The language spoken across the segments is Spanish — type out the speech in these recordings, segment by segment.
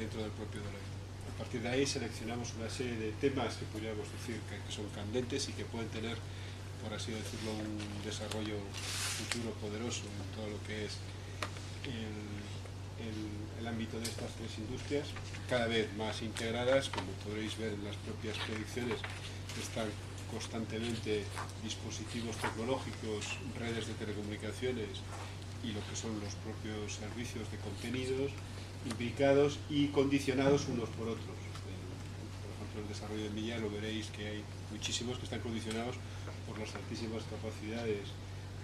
dentro del propio Deloitte. A partir de ahí seleccionamos una serie de temas que podríamos decir que son candentes y que pueden tener, por así decirlo, un desarrollo futuro poderoso en todo lo que es el ámbito de estas tres industrias, cada vez más integradas, como podréis ver en las propias predicciones. Están constantemente dispositivos tecnológicos, redes de telecomunicaciones y lo que son los propios servicios de contenidos implicados y condicionados unos por otros. Por ejemplo, el desarrollo de Milla lo veréis que hay muchísimos que están condicionados por las altísimas capacidades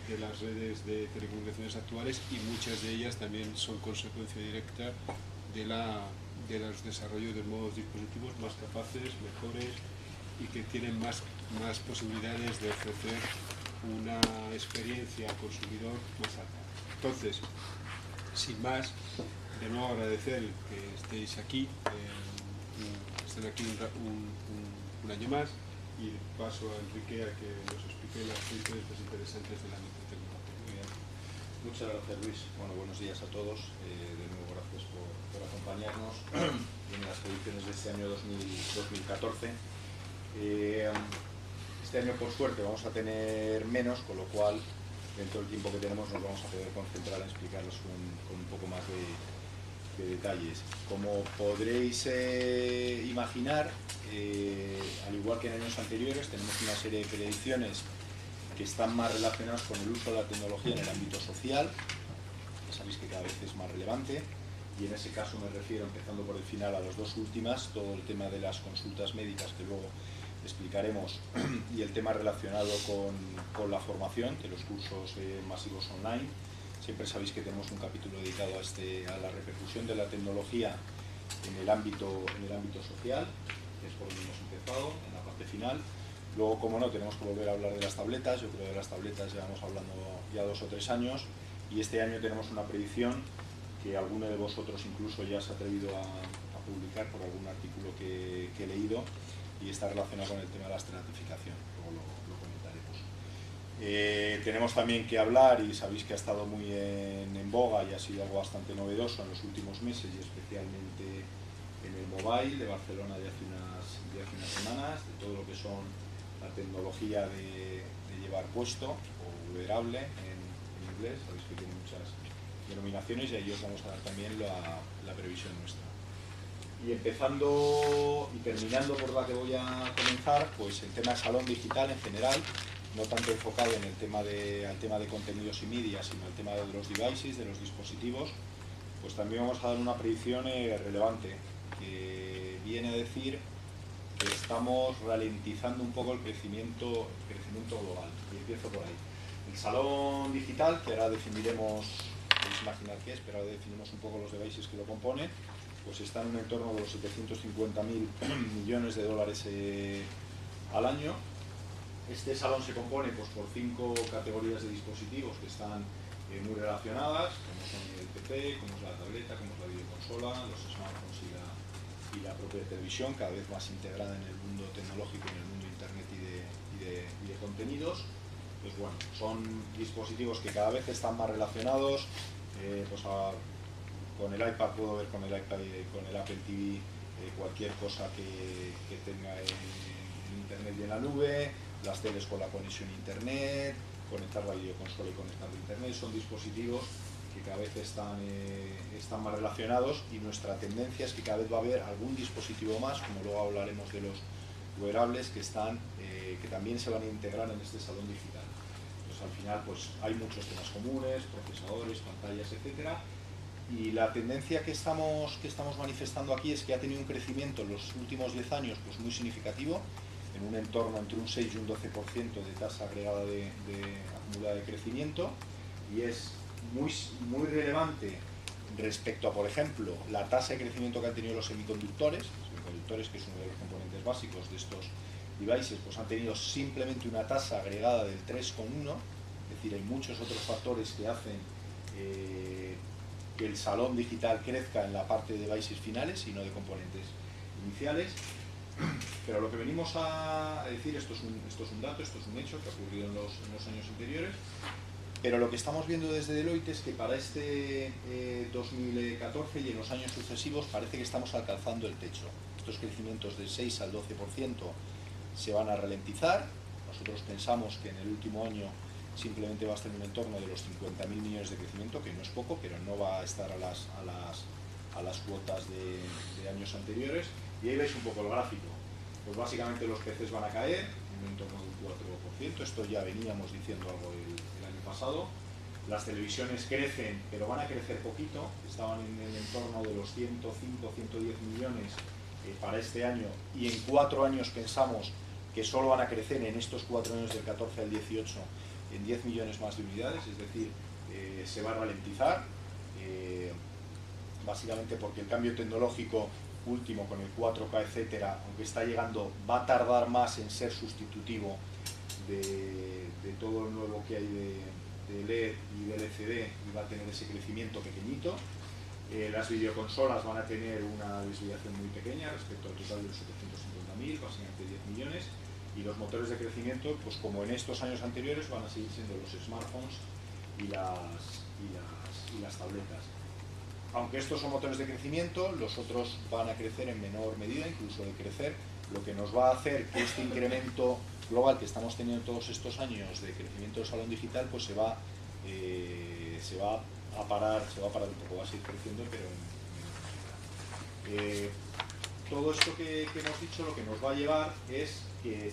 de las redes de telecomunicaciones actuales, y muchas de ellas también son consecuencia directa de los desarrollos de nuevos dispositivos más capaces, mejores y que tienen más posibilidades de ofrecer una experiencia al consumidor más alta. Entonces, sin más, de nuevo agradecer que estéis aquí, estén aquí un año más, y paso a Enrique a que nos explique las cuestiones más interesantes del ámbito tecnológico. Muy bien. Muchas gracias, Luis. Bueno, buenos días a todos. De nuevo, gracias por acompañarnos en las predicciones de este año 2014. Este año, por suerte, vamos a tener menos, con lo cual, dentro del tiempo que tenemos, nos vamos a poder concentrar en explicarlos con un poco más de detalles. Como podréis imaginar, al igual que en años anteriores, tenemos una serie de predicciones que están más relacionadas con el uso de la tecnología en el ámbito social. Ya sabéis que cada vez es más relevante, y en ese caso me refiero, empezando por el final, a las dos últimas, todo el tema de las consultas médicas que luego explicaremos, y el tema relacionado con la formación, de los cursos masivos online. Siempre sabéis que tenemos un capítulo dedicado a la repercusión de la tecnología en el ámbito social, que es por donde hemos empezado, en la parte final. Luego, como no, tenemos que volver a hablar de las tabletas. Yo creo que de las tabletas llevamos hablando ya 2 o 3 años, y este año tenemos una predicción que alguno de vosotros incluso ya se ha atrevido a publicar por algún artículo que he leído, y está relacionado con el tema de la estratificación. Luego lo comentaremos. Tenemos también que hablar, y sabéis que ha estado muy en boga y ha sido algo bastante novedoso en los últimos meses, y especialmente en el Mobile de Barcelona de hace unas semanas, de todo lo que son la tecnología de llevar puesto o wearable en inglés. Sabéis que tiene muchas denominaciones, y ahí os vamos a dar también la previsión nuestra. Y empezando y terminando por la que voy a comenzar, pues el tema de salón digital en general, no tanto enfocado en el tema de contenidos y media, sino el tema de los devices, de los dispositivos. Pues también vamos a dar una predicción relevante, que viene a decir que estamos ralentizando un poco el crecimiento global. Y empiezo por ahí. El salón digital, que ahora definiremos, podéis imaginar qué es, pero ahora definimos un poco los devices que lo componen, pues está en un entorno de los 750.000 millones de dólares al año. Este salón se compone pues por 5 categorías de dispositivos que están muy relacionadas, como son el PC, como es la tableta, como es la videoconsola, los smartphones y la propia televisión, cada vez más integrada en el mundo tecnológico, en el mundo de internet y de contenidos. Pues bueno, son dispositivos que cada vez están más relacionados. Con el iPad puedo ver con el iPad y con el Apple TV cualquier cosa que tenga en internet y en la nube, las teles con la conexión a internet, conectar la videoconsola y conectar a internet. Son dispositivos que cada vez están más relacionados, y nuestra tendencia es que cada vez va a haber algún dispositivo más, como luego hablaremos de los wearables, que también se van a integrar en este salón digital. Entonces, al final pues hay muchos temas comunes, procesadores, pantallas, etcétera. Y la tendencia que estamos manifestando aquí es que ha tenido un crecimiento en los últimos 10 años pues muy significativo, en un entorno entre un 6 y un 12% de tasa agregada acumulada de crecimiento, y es muy relevante respecto a, por ejemplo, la tasa de crecimiento que han tenido los semiconductores, que es uno de los componentes básicos de estos devices, pues han tenido simplemente una tasa agregada del 3,1, es decir, hay muchos otros factores que hacen que el salón digital crezca en la parte de devices finales y no de componentes iniciales. Pero lo que venimos a decir, esto es un dato, esto es un hecho que ha ocurrido en los años anteriores, Pero lo que estamos viendo desde Deloitte es que para este 2014 y en los años sucesivos parece que estamos alcanzando el techo. Estos crecimientos del 6 al 12% se van a ralentizar. Nosotros pensamos que en el último año simplemente va a estar en un entorno de los 50.000 millones de crecimiento, que no es poco, pero no va a estar a las cuotas de años anteriores. Y ahí veis un poco el gráfico. Pues básicamente los PCs van a caer en un entorno de un 4%, esto ya veníamos diciendo algo el año pasado. Las televisiones crecen, pero van a crecer poquito, estaban en el entorno de los 105, 110 millones para este año, y en 4 años pensamos que solo van a crecer en estos 4 años del 14 al 18 en 10 millones más de unidades, es decir, se va a ralentizar, básicamente porque el cambio tecnológico último con el 4K, etcétera, aunque está llegando, va a tardar más en ser sustitutivo de todo lo nuevo que hay de LED y de LCD, y va a tener ese crecimiento pequeñito. Las videoconsolas van a tener una desviación muy pequeña respecto al total de los 750.000, básicamente 10 millones, y los motores de crecimiento, pues como en estos años anteriores, van a seguir siendo los smartphones y las tabletas. Aunque estos son motores de crecimiento, los otros van a crecer en menor medida, incluso de crecer, lo que nos va a hacer que este incremento global que estamos teniendo todos estos años de crecimiento del salón digital, pues se va a parar un poco, va a seguir creciendo, pero todo esto que hemos dicho lo que nos va a llevar es que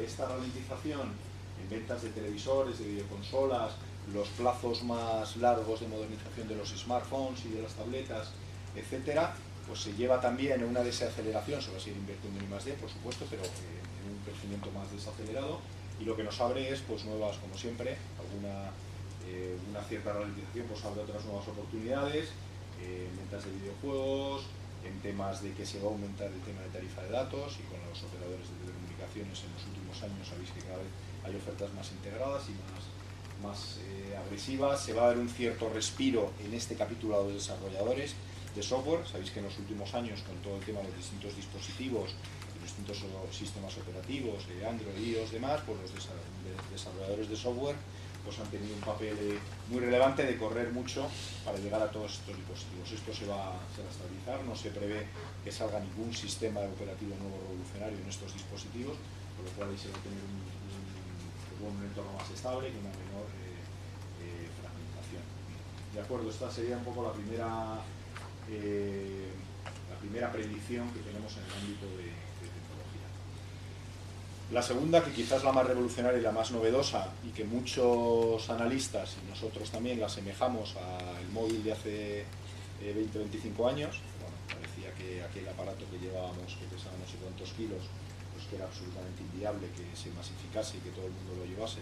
esta ralentización en ventas de televisores, de videoconsolas, los plazos más largos de modernización de los smartphones y de las tabletas, etcétera, pues se lleva también a una desaceleración. Se va a seguir invirtiendo en I+D, por supuesto, pero en un crecimiento más desacelerado, y lo que nos abre es, pues, nuevas, como siempre, una cierta ralentización, pues abre otras nuevas oportunidades, en ventas de videojuegos, en temas de que se va a aumentar el tema de tarifa de datos, y con los operadores de telecomunicaciones en los últimos años sabéis que cada vez hay ofertas más integradas y más agresivas. Se va a dar un cierto respiro en este capítulo a los desarrolladores de software. Sabéis que en los últimos años, con todo el tema de los distintos dispositivos, los distintos sistemas operativos, Android, iOS, demás, pues los desarrolladores de software pues han tenido un papel muy relevante de correr mucho para llegar a todos estos dispositivos. Esto se va a estabilizar, no se prevé que salga ningún sistema operativo nuevo revolucionario en estos dispositivos, por lo cual ahí se va a tener un entorno más estable y una menor fragmentación. De acuerdo, esta sería un poco la primera predicción que tenemos en el ámbito de tecnología. La segunda, que quizás la más revolucionaria y la más novedosa, y que muchos analistas y nosotros también la asemejamos al móvil de hace 20-25 años. Bueno, parecía que aquel aparato que llevábamos, que pesaba no sé cuántos kilos, pues que era absolutamente inviable que se masificase y que todo el mundo lo llevase,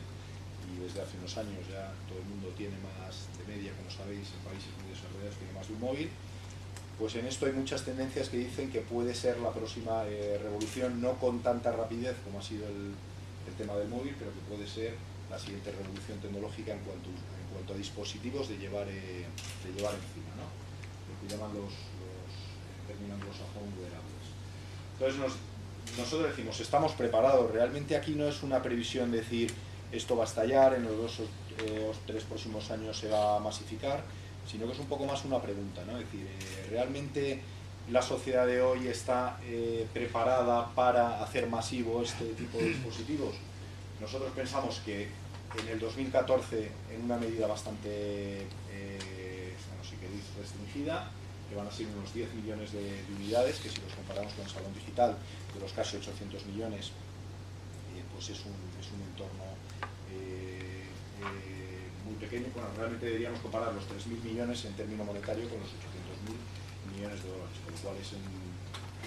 y desde hace unos años ya todo el mundo tiene más de media, como sabéis, en países muy desarrollados tiene más de un móvil. Pues en esto hay muchas tendencias que dicen que puede ser la próxima revolución, no con tanta rapidez como ha sido el tema del móvil, pero que puede ser la siguiente revolución tecnológica en cuanto a dispositivos de llevar encima, ¿no? Lo que llaman los términos anglosajón wearables. Entonces nosotros decimos, estamos preparados. Realmente aquí no es una previsión de decir esto va a estallar, en los 2 o 3 próximos años se va a masificar, sino que es un poco más una pregunta, ¿no? Es decir, ¿realmente la sociedad de hoy está preparada para hacer masivo este tipo de dispositivos? Nosotros pensamos que en el 2014, en una medida bastante, bueno, si queréis, restringida, que van a ser unos 10 millones de unidades, que si los comparamos con el salón digital de los casi 800 millones, pues es un entorno muy pequeño. Bueno, realmente deberíamos comparar los 3.000 millones en término monetario con los 800.000 millones de dólares, por lo cual es un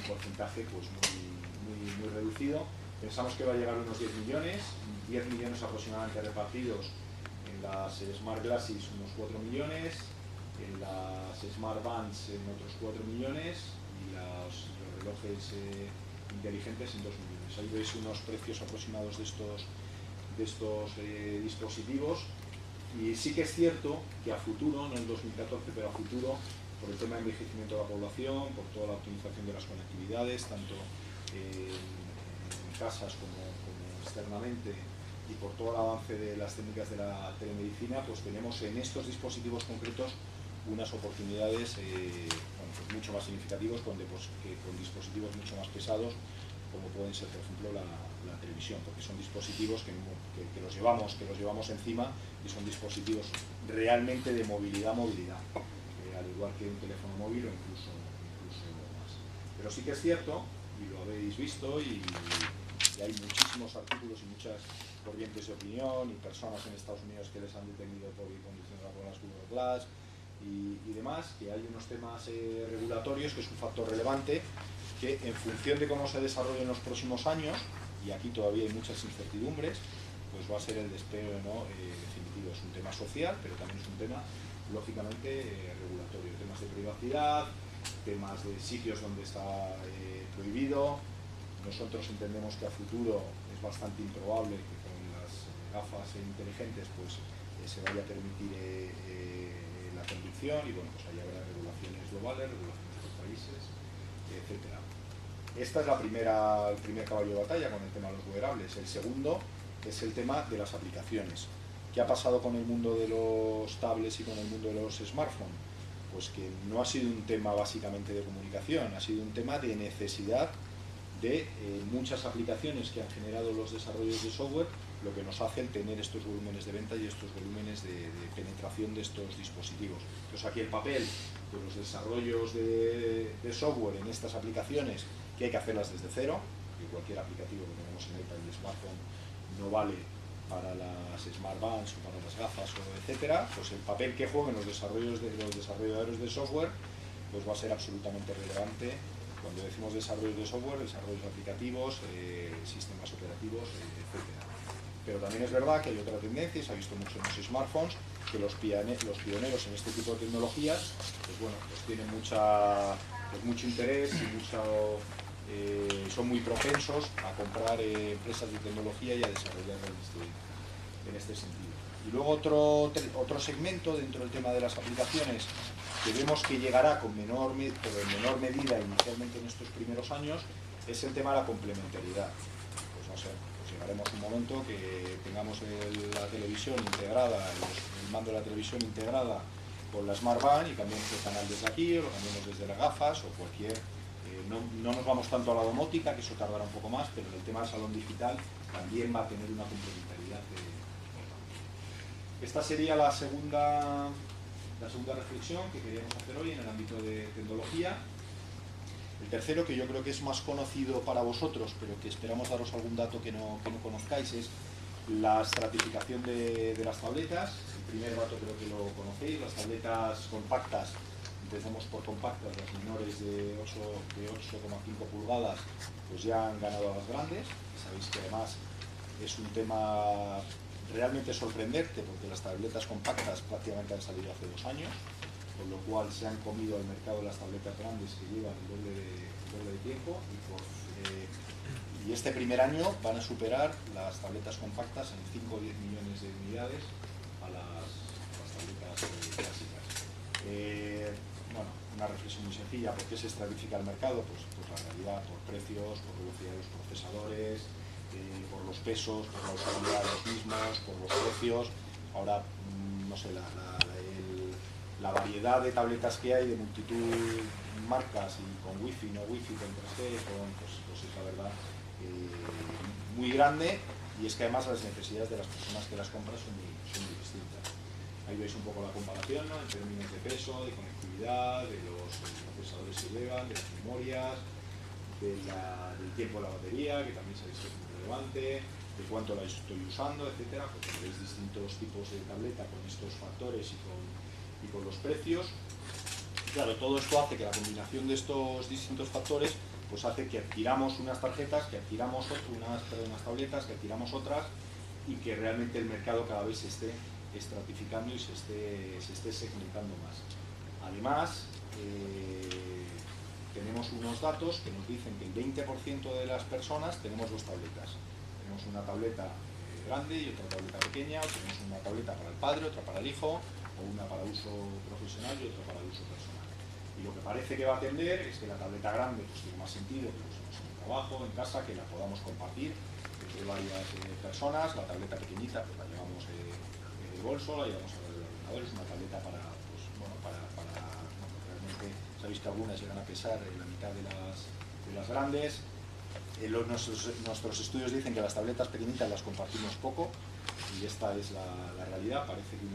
porcentaje pues muy reducido. Pensamos que va a llegar a unos 10 millones aproximadamente repartidos en las Smart Glasses, unos 4 millones, en las Smart Bands en otros 4 millones, y los relojes inteligentes en 2 millones. Ahí veis unos precios aproximados de estos dispositivos. Y sí que es cierto que a futuro, no en 2014, pero a futuro, por el tema de envejecimiento de la población, por toda la optimización de las conectividades, tanto en casas como externamente, y por todo el avance de las técnicas de la telemedicina, pues tenemos en estos dispositivos concretos unas oportunidades bueno, pues mucho más significativas que con dispositivos mucho más pesados, como pueden ser, por ejemplo, la televisión, porque son dispositivos que los llevamos encima y son dispositivos realmente de movilidad, al igual que un teléfono móvil o incluso más. Pero sí que es cierto, y lo habéis visto, y hay muchísimos artículos y muchas corrientes de opinión y personas en Estados Unidos que les han detenido por ir condicionadas con las Google Glass y demás, que hay unos temas regulatorios, que es un factor relevante, que en función de cómo se desarrolle en los próximos años, y aquí todavía hay muchas incertidumbres, pues va a ser el despegue definitivo. Es un tema social, pero también es un tema, lógicamente, regulatorio. Temas de privacidad, temas de sitios donde está prohibido. Nosotros entendemos que a futuro es bastante improbable que con las gafas inteligentes pues se vaya a permitir la conducción, y bueno, pues ahí habrá regulaciones globales, regulaciones por países, etcétera. Esta es el primer caballo de batalla con el tema de los wearables. El segundo es el tema de las aplicaciones. ¿Qué ha pasado con el mundo de los tablets y con el mundo de los smartphones? Pues que no ha sido un tema básicamente de comunicación, ha sido un tema de necesidad de muchas aplicaciones que han generado los desarrollos de software, lo que nos hace el tener estos volúmenes de venta y estos volúmenes de penetración de estos dispositivos. Entonces aquí el papel de los desarrollos de software en estas aplicaciones, que hay que hacerlas desde cero, que cualquier aplicativo que tenemos en iPad y smartphone no vale para las smart bands o para las gafas o etcétera, pues el papel que jueguen los desarrolladores de software pues va a ser absolutamente relevante. Cuando decimos desarrollos de software, desarrollos aplicativos, sistemas operativos, etcétera. Pero también es verdad que hay otra tendencia, y se ha visto mucho en los smartphones, que los pioneros en este tipo de tecnologías pues bueno, pues tienen mucho interés y son muy propensos a comprar empresas de tecnología y a desarrollarlo en este sentido. Y luego otro segmento dentro del tema de las aplicaciones que vemos que llegará pero en menor medida inicialmente en estos primeros años, es el tema de la complementariedad. Pues no sé, pues llegaremos a un momento que tengamos la televisión integrada, el mando de la televisión integrada con la Smart Band, y cambiemos el canal desde aquí, o lo cambiemos desde las gafas o cualquier... no nos vamos tanto a la domótica, que eso tardará un poco más, pero en el tema del salón digital también va a tener una complementariedad. Esta sería la segunda reflexión que queríamos hacer hoy en el ámbito de tecnología. El tercero, que yo creo que es más conocido para vosotros, pero que esperamos daros algún dato que no conozcáis, es la estratificación de las tabletas. El primer dato creo que lo conocéis, las tabletas compactas, empezamos por compactas, las menores de 8,5 pulgadas, pues ya han ganado a las grandes. Sabéis que además es un tema realmente sorprendente, porque las tabletas compactas prácticamente han salido hace 2 años, con lo cual se han comido al mercado de las tabletas grandes, que llevan el doble de tiempo, y este primer año van a superar las tabletas compactas en 5 o 10 millones de unidades a las tabletas clásicas. Bueno, una reflexión muy sencilla: ¿por qué se estratifica el mercado? Pues la realidad, por precios, por velocidad de los procesadores, por los pesos, por la usabilidad de los mismos, por los precios. Ahora, no sé, la variedad de tabletas que hay, de multitud marcas, y con wifi, no wifi, con 3G, pues es la verdad muy grande, y es que además las necesidades de las personas que las compran son muy distintas. Ahí veis un poco la comparación, ¿no?, en términos de peso, de conectividad, de los procesadores que llevan, de las memorias, del tiempo de la batería, que también sabéis que es muy relevante, de cuánto la estoy usando, etcétera. Porque veis distintos tipos de tableta con estos factores y con los precios. Claro, todo esto hace que la combinación de estos distintos factores pues hace que adquiramos unas tarjetas, que adquiramos unas tabletas, que adquiramos otras, y que realmente el mercado cada vez se esté estratificando y se esté segmentando más. Además, tenemos unos datos que nos dicen que el 20% de las personas tenemos 2 tabletas. Tenemos una tableta grande y otra tableta pequeña, o tenemos una tableta para el padre, otra para el hijo, o una para uso profesional y otra para uso personal. Y lo que parece que va a tender es que la tableta grande pues tiene más sentido que lo usemos en el trabajo, en casa, que la podamos compartir, que entre varias personas. La tableta pequeñita pues la llevamos en el bolso, la llevamos al ordenador. Es una tableta para, pues, bueno, realmente se ha visto algunas llegan a pesar la mitad de las grandes. Nuestros estudios dicen que las tabletas pequeñitas las compartimos poco, y esta es la realidad. Parece que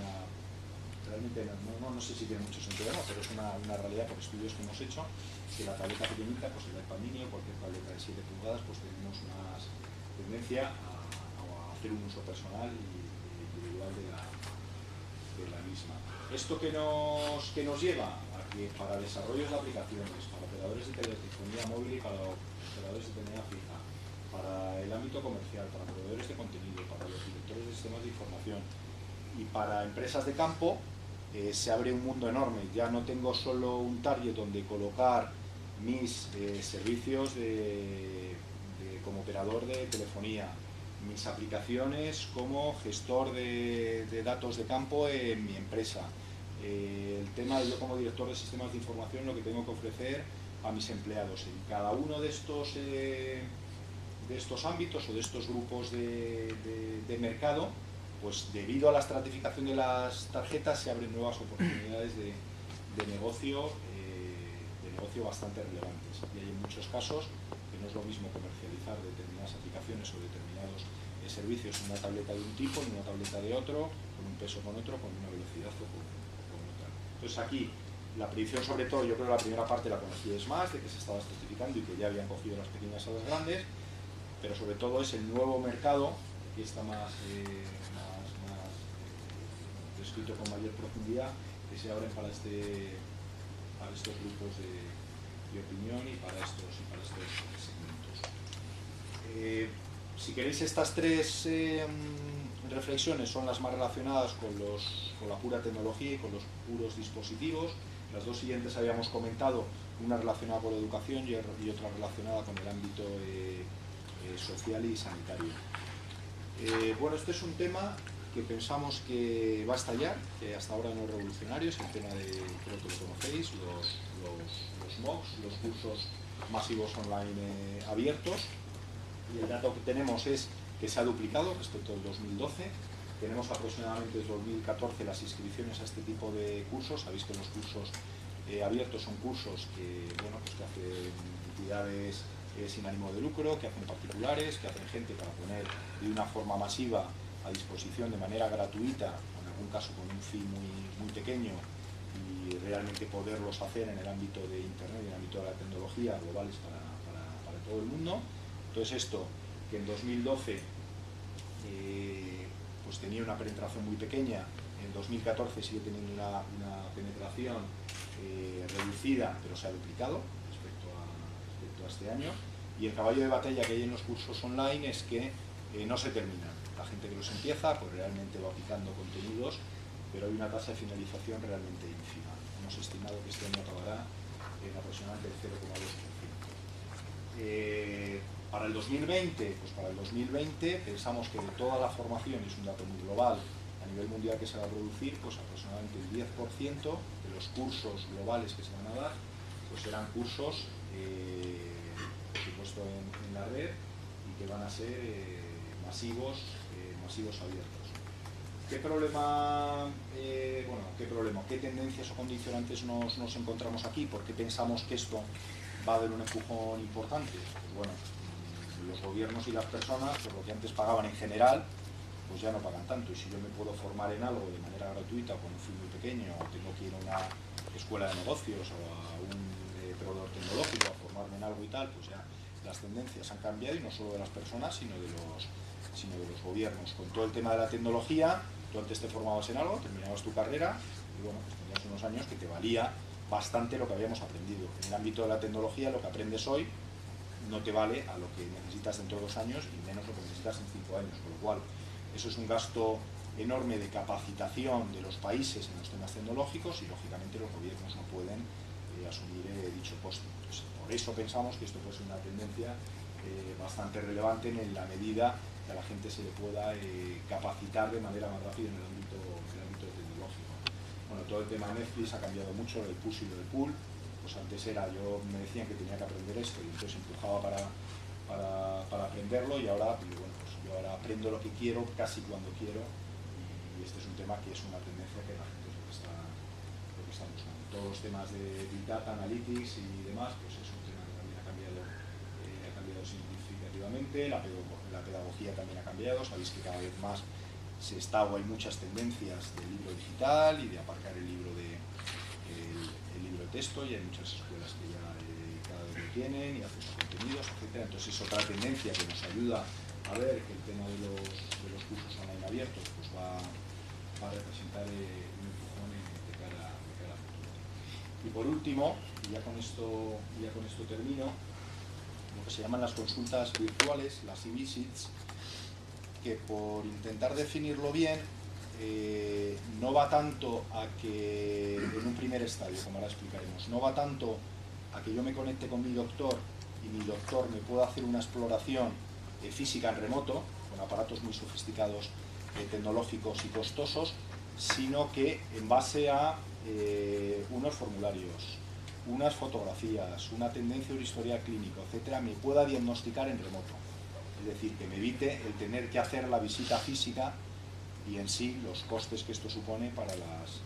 realmente no sé si tiene mucho sentido o no, pero es una realidad por estudios que hemos hecho, que la tableta pequeñita, pues el iPad mini o cualquier tableta de 7 pulgadas, pues tenemos más tendencia a hacer un uso personal y individual de la misma. ¿Esto que nos lleva? A que para desarrollos de aplicaciones, para operadores de telefonía móvil y para operadores de telefonía fija, para el ámbito comercial, para proveedores de contenido, para los directores de sistemas de información y para empresas de campo, se abre un mundo enorme. Ya no tengo solo un target donde colocar mis servicios como operador de telefonía, mis aplicaciones como gestor de datos de campo en mi empresa. El tema de yo como director de sistemas de información, lo que tengo que ofrecer a mis empleados. En cada uno de estos ámbitos o de estos grupos de mercado, pues debido a la estratificación de las tarjetas se abren nuevas oportunidades de negocio bastante relevantes. Y hay en muchos casos que no es lo mismo comercializar determinadas aplicaciones o determinados servicios en una tableta de un tipo, en una tableta de otro, con un peso con otro, con una velocidad o con otra. Entonces aquí la predicción, sobre todo, yo creo que la primera parte la conocía es más, de que se estaba estratificando y que ya habían cogido las pequeñas a las grandes, pero sobre todo es el nuevo mercado, que está más descrito con mayor profundidad, que se abren para estos grupos de opinión y para estos segmentos. Si queréis, estas tres reflexiones son las más relacionadas con la pura tecnología y con los puros dispositivos. Las dos siguientes habíamos comentado, una relacionada con la educación y otra relacionada con el ámbito social y sanitario. Bueno, este es un tema que pensamos que va a estallar, que hasta ahora no es revolucionario, es el tema creo que lo conocéis, los MOOCs, los cursos masivos online abiertos. Y el dato que tenemos es que se ha duplicado respecto al 2012. Tenemos aproximadamente desde 2014 las inscripciones a este tipo de cursos. Sabéis que los cursos abiertos son cursos que hacen entidades sin ánimo de lucro, que hacen particulares, que hacen gente para poner de una forma masiva a disposición de manera gratuita, en algún caso con un fee muy pequeño, y realmente poderlos hacer en el ámbito de Internet y en el ámbito de la tecnología globales para todo el mundo. Entonces esto, que en 2012 pues tenía una penetración muy pequeña, en 2014 sigue teniendo una penetración reducida, pero se ha duplicado respecto a este año. Y el caballo de batalla que hay en los cursos online es que no se terminan. La gente que los empieza pues realmente va picando contenidos, pero hay una tasa de finalización realmente ínfima. Hemos estimado que este año acabará en aproximadamente el 0,2%. Para el 2020, pues para el 2020 pensamos que de toda la formación, es un dato muy global, a nivel mundial que se va a producir, pues aproximadamente el 10% de los cursos globales que se van a dar, pues serán cursos, por supuesto, en la red, y que van a ser masivos abiertos. ¿Qué problema, qué tendencias o condicionantes nos encontramos aquí? ¿Por qué pensamos que esto va a dar un empujón importante? Pues bueno, los gobiernos y las personas, por lo que antes pagaban en general, pues ya no pagan tanto. Y si yo me puedo formar en algo de manera gratuita con un fin muy pequeño, o tengo que ir a una escuela de negocios o a un proveedor tecnológico a formarme en algo y tal, pues ya las tendencias han cambiado, y no solo de las personas, sino de los gobiernos. Con todo el tema de la tecnología, tú antes te formabas en algo, terminabas tu carrera, y bueno, pues tenías unos años que te valía bastante lo que habíamos aprendido. En el ámbito de la tecnología, lo que aprendes hoy no te vale a lo que necesitas dentro de 2 años, y menos lo que necesitas en 5 años, con lo cual eso es un gasto enorme de capacitación de los países en los temas tecnológicos, y lógicamente los gobiernos no pueden asumir dicho coste. Entonces, por eso pensamos que esto puede ser una tendencia bastante relevante en la medida que a la gente se le pueda capacitar de manera más rápida en el ámbito tecnológico. Bueno, todo el tema de Netflix ha cambiado mucho, el push y el pull. Pues antes me decían que tenía que aprender esto, y entonces empujaba para aprenderlo, y ahora pues, bueno, pues Yo ahora aprendo lo que quiero casi cuando quiero, y este es un tema que es una tendencia que la gente es lo que está buscando. Todos los temas de Big Data, Analytics y demás, pues es un tema que también ha cambiado significativamente. La pedagogía también ha cambiado. Sabéis que cada vez más hay muchas tendencias del libro digital y de aparcar el libro de texto, y hay muchas escuelas que ya cada vez lo tienen y acceso a contenidos, etc. Entonces es otra tendencia que nos ayuda a ver que el tema de los cursos online abiertos pues va a representar un empujón de cara a futuro. Y por último, y ya con esto termino, lo que se llaman las consultas virtuales, las e-visits, que por intentar definirlo bien, no va tanto a que, en un primer estadio, como ahora explicaremos, no va tanto a que yo me conecte con mi doctor y mi doctor me pueda hacer una exploración física en remoto, con aparatos muy sofisticados, tecnológicos y costosos, sino que en base a unos formularios, unas fotografías, una tendencia o un historial clínico, etcétera, me pueda diagnosticar en remoto. Es decir, que me evite el tener que hacer la visita física y en sí los costes que esto supone para los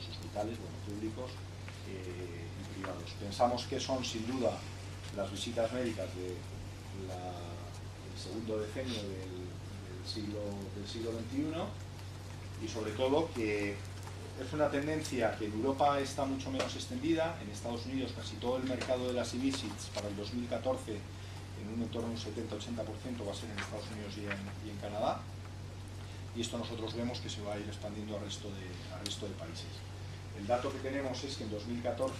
hospitales, públicos y privados. Pensamos que son sin duda las visitas médicas del segundo decenio del siglo XXI, y sobre todo que es una tendencia que en Europa está mucho menos extendida. En Estados Unidos casi todo el mercado de las e-visits para el 2014 en un entorno de un 70-80% va a ser en Estados Unidos y en Canadá. Y esto nosotros vemos que se va a ir expandiendo al resto de países. El dato que tenemos es que en 2014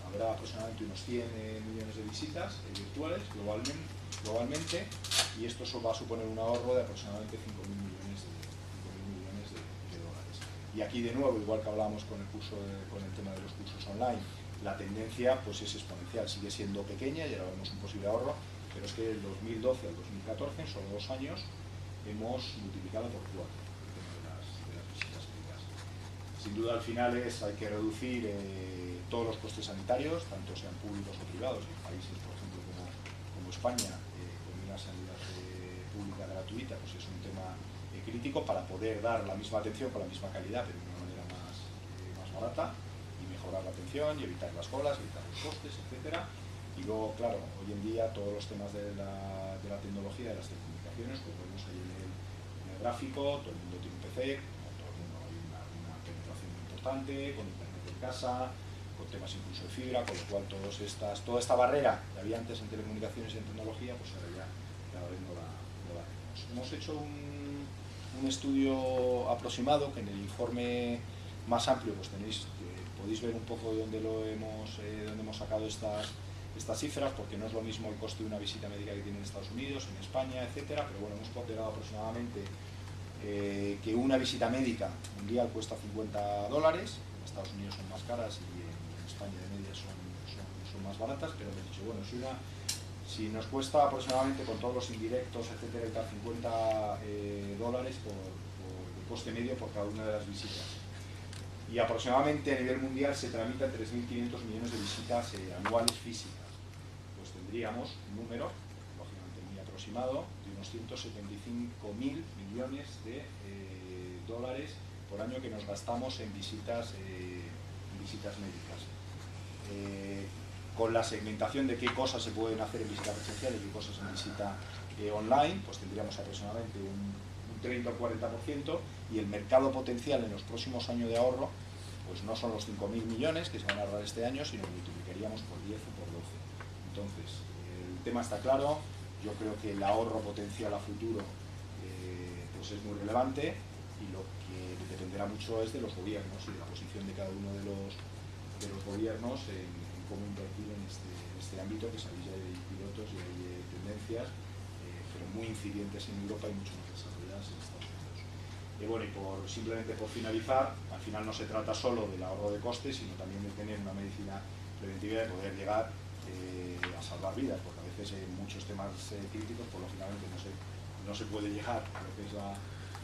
habrá aproximadamente unos 100 millones de visitas virtuales globalmente, y esto va a suponer un ahorro de aproximadamente 5.000 millones de dólares. Y aquí de nuevo, igual que hablábamos con el tema de los cursos online, la tendencia pues es exponencial, sigue siendo pequeña y ahora vemos un posible ahorro, pero es que del 2012 al 2014, en solo 2 años, hemos multiplicado por 4 el tema de las visitas médicas. Sin duda, al final hay que reducir todos los costes sanitarios, tanto sean públicos o privados, en países, por ejemplo, como España, con una sanidad pública gratuita, pues es un tema crítico para poder dar la misma atención con la misma calidad, pero de una manera más barata, y mejorar la atención y evitar las colas, evitar los costes, etcétera. Y luego, claro, hoy en día todos los temas de la tecnología, de las telecomunicaciones, como vemos ahí en el gráfico, todo el mundo tiene un PC, como todo el mundo hay una penetración muy importante, con internet en casa, con temas incluso de fibra, con lo cual toda esta barrera que había antes en telecomunicaciones y en tecnología, pues ahora ya cada vez no la tenemos. Hemos hecho un estudio aproximado que en el informe más amplio pues podéis ver un poco de dónde hemos sacado estas cifras, porque no es lo mismo el coste de una visita médica que tiene en Estados Unidos, en España, etcétera, pero bueno, hemos ponderado aproximadamente que una visita médica mundial cuesta $50, en Estados Unidos son más caras y en España de media son más baratas, pero hemos dicho, bueno, si nos cuesta aproximadamente con todos los indirectos, etcétera, y tal, $50 por coste medio por cada una de las visitas. Y aproximadamente a nivel mundial se tramitan 3.500 millones de visitas anuales físicas. Pues tendríamos un número, lógicamente muy aproximado, de unos 175.000 millones de dólares por año que nos gastamos en visitas médicas. Con la segmentación de qué cosas se pueden hacer en visita presencial y qué cosas en visita online, pues tendríamos aproximadamente un 30 o 40%, y el mercado potencial en los próximos años de ahorro pues no son los 5.000 millones que se van a ahorrar este año, sino que multiplicaríamos por 10 o por 12. Entonces, el tema está claro. Yo creo que el ahorro potencial a futuro pues es muy relevante, y lo que dependerá mucho es de los gobiernos y de la posición de cada uno de los gobiernos en cómo invertir en este ámbito, que sabéis ya hay pilotos y hay tendencias, pero muy incipientes en Europa y mucho más desarrolladas en Estados Unidos. Y simplemente por finalizar, al final no se trata solo del ahorro de costes, sino también de tener una medicina preventiva, de poder llegar a salvar vidas, porque a veces en muchos temas críticos, pues lógicamente no se puede llegar a lo que es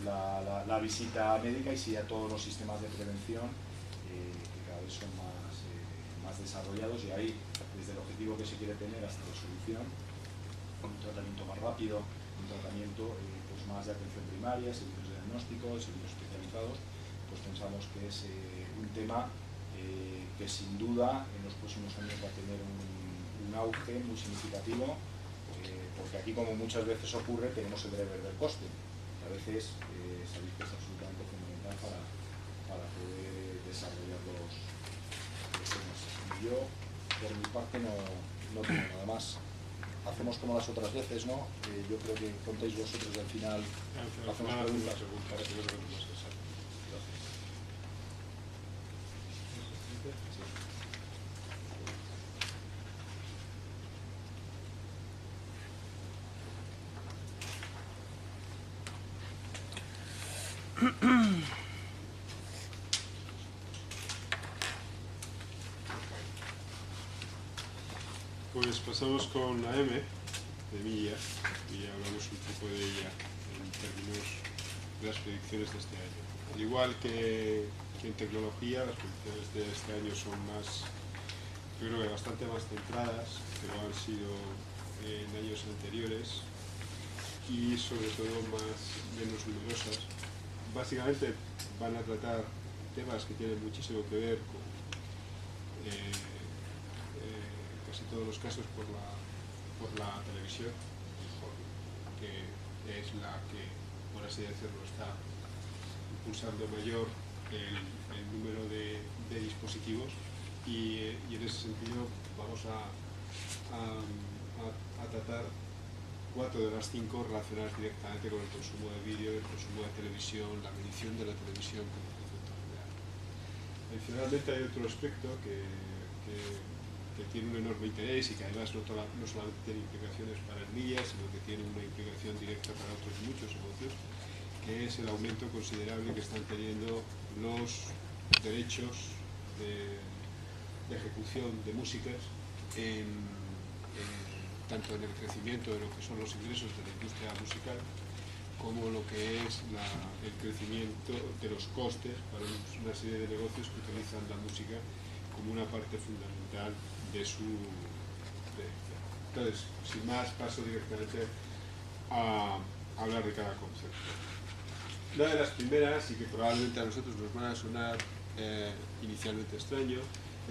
la visita médica, y sí a todos los sistemas de prevención que cada vez son más desarrollados, y ahí desde el objetivo que se quiere tener hasta la solución, con un tratamiento más rápido, un tratamiento pues más de atención primaria, servicios de diagnóstico, servicios especializados, pues pensamos que es un tema que sin duda en los próximos años va a tener un auge muy significativo, porque aquí, como muchas veces ocurre, tenemos el driver del coste, que a veces sabéis que es absolutamente fundamental para poder desarrollar los temas. Y yo, por mi parte, no tengo nada más. Hacemos como las otras veces, ¿no? Yo creo que contéis vosotros y al final hacemos preguntas. Pues pasamos con la M de Milla y hablamos un poco de ella en términos de las predicciones de este año. Al igual que en tecnología, las predicciones de este año son más, yo creo que bastante más centradas que lo han sido en años anteriores y sobre todo menos numerosas. Básicamente van a tratar temas que tienen muchísimo que ver con casi todos los casos por la televisión, que es la que, por así decirlo, está impulsando mayor el número de dispositivos y en ese sentido vamos a tratar 4 de las 5 relacionadas directamente con el consumo de vídeo, el consumo de televisión, la medición de la televisión como concepto general. Adicionalmente hay otro aspecto que tiene un enorme interés y que además no solamente tiene implicaciones para el MIA, sino que tiene una implicación directa para otros muchos negocios, que es el aumento considerable que están teniendo los derechos de ejecución de músicas tanto en el crecimiento de lo que son los ingresos de la industria musical como lo que es el crecimiento de los costes para una serie de negocios que utilizan la música como una parte fundamental de su predicción. Entonces, sin más, paso directamente a hablar de cada concepto. Una de las primeras, y que probablemente a nosotros nos van a sonar inicialmente extraño,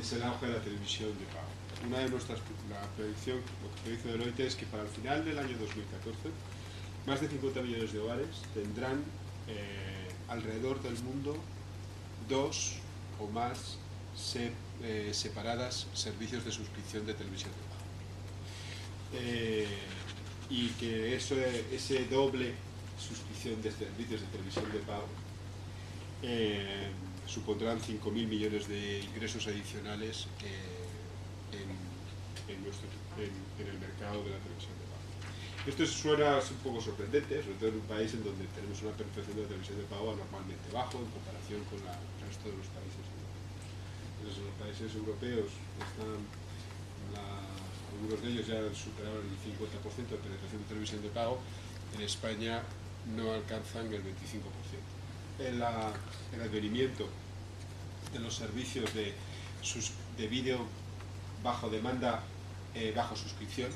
es el auge de la televisión de pago. Una de nuestras, la predicción, lo que predice Deloitte es que para el final del año 2014, más de 50 millones de hogares tendrán alrededor del mundo 2 o más separadas servicios de suscripción de televisión de pago. Y que ese doble suscripción de servicios de televisión de pago supondrán 5.000 millones de ingresos adicionales en el mercado de la televisión de pago. Esto suena un poco sorprendente, sobre todo en un país en donde tenemos una percepción de la televisión de pago anormalmente bajo en comparación con el resto de los países europeos. Entonces, en los países europeos algunos de ellos ya han superado el 50% de penetración de televisión de pago. En España no alcanzan el 25%. El advenimiento de los servicios de vídeo bajo demanda, bajo suscripción,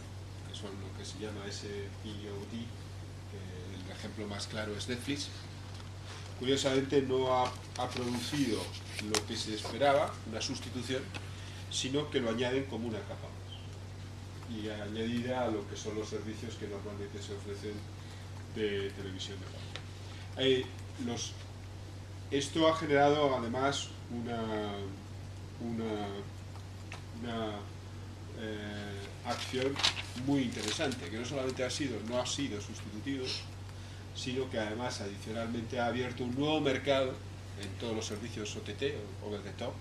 que son lo que se llama SVOD, el ejemplo más claro es Netflix, curiosamente no ha producido lo que se esperaba, una sustitución, sino que lo añaden como una capa más, y añadida a lo que son los servicios que normalmente se ofrecen de televisión de pago. Esto ha generado además una acción muy interesante, que no solamente no ha sido sustitutivo, sino que además adicionalmente ha abierto un nuevo mercado en todos los servicios OTT, over the top,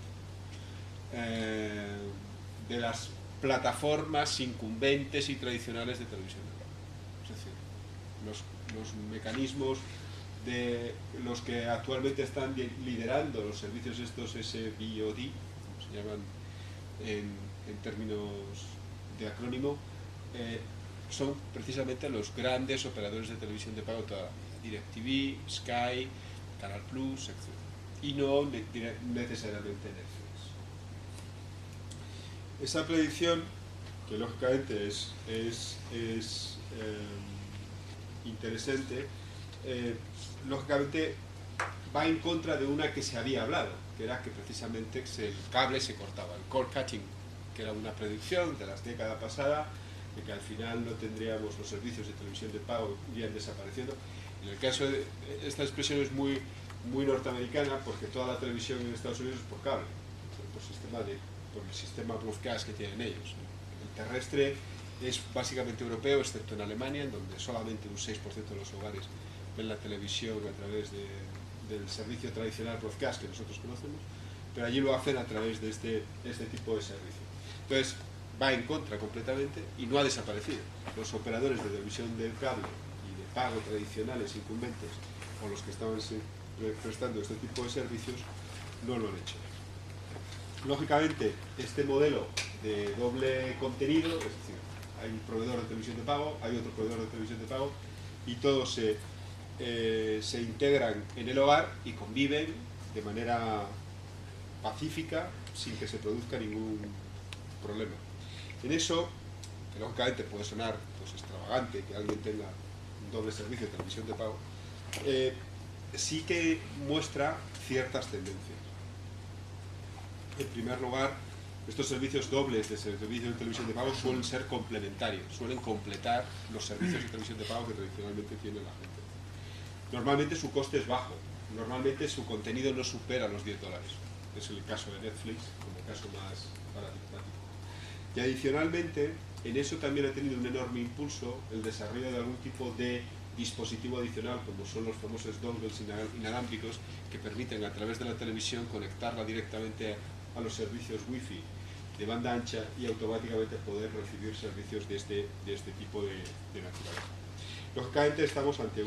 de las plataformas incumbentes y tradicionales de televisión de pago. Es decir, los mecanismos de los que actualmente están liderando los servicios estos SVOD, como se llaman en términos de acrónimo, son precisamente los grandes operadores de televisión de pago toda la vida, DirecTV, Sky, Canal Plus, etc. Y no necesariamente Netflix. Esa predicción, que lógicamente es interesante, lógicamente va en contra de una que se había hablado, que era que precisamente el cable se cortaba, el cord cutting, que era una predicción de la década pasada, de que al final no tendríamos los servicios de televisión de pago, irían desapareciendo. En el caso de esta expresión es muy norteamericana, porque toda la televisión en Estados Unidos es por cable, por el sistema broadcast que tienen ellos. El terrestre es básicamente europeo, excepto en Alemania, en donde solamente un 6% de los hogares ven la televisión a través del servicio tradicional broadcast que nosotros conocemos, pero allí lo hacen a través de este tipo de servicio. Entonces, va en contra completamente y no ha desaparecido. Los operadores de televisión de cable y de pago tradicionales incumbentes, o los que estaban prestando este tipo de servicios, no lo han hecho. Lógicamente, este modelo de doble contenido, es decir, hay un proveedor de televisión de pago, hay otro proveedor de televisión de pago, y todos se integran en el hogar y conviven de manera pacífica sin que se produzca ningún problema. En eso, que lógicamente puede sonar pues, extravagante que alguien tenga un doble servicio de televisión de pago, sí que muestra ciertas tendencias. En primer lugar, estos servicios dobles de servicios de televisión de pago suelen ser complementarios, suelen completar los servicios de televisión de pago que tradicionalmente tiene la gente. Normalmente su coste es bajo, normalmente su contenido no supera los $10. Es el caso de Netflix, como caso más paradigmático. Y adicionalmente, en eso también ha tenido un enorme impulso el desarrollo de algún tipo de dispositivo adicional, como son los famosos dongles inalámbricos, que permiten a través de la televisión conectarla directamente a los servicios wifi de banda ancha y automáticamente poder recibir servicios de este tipo de naturaleza. Lógicamente estamos ante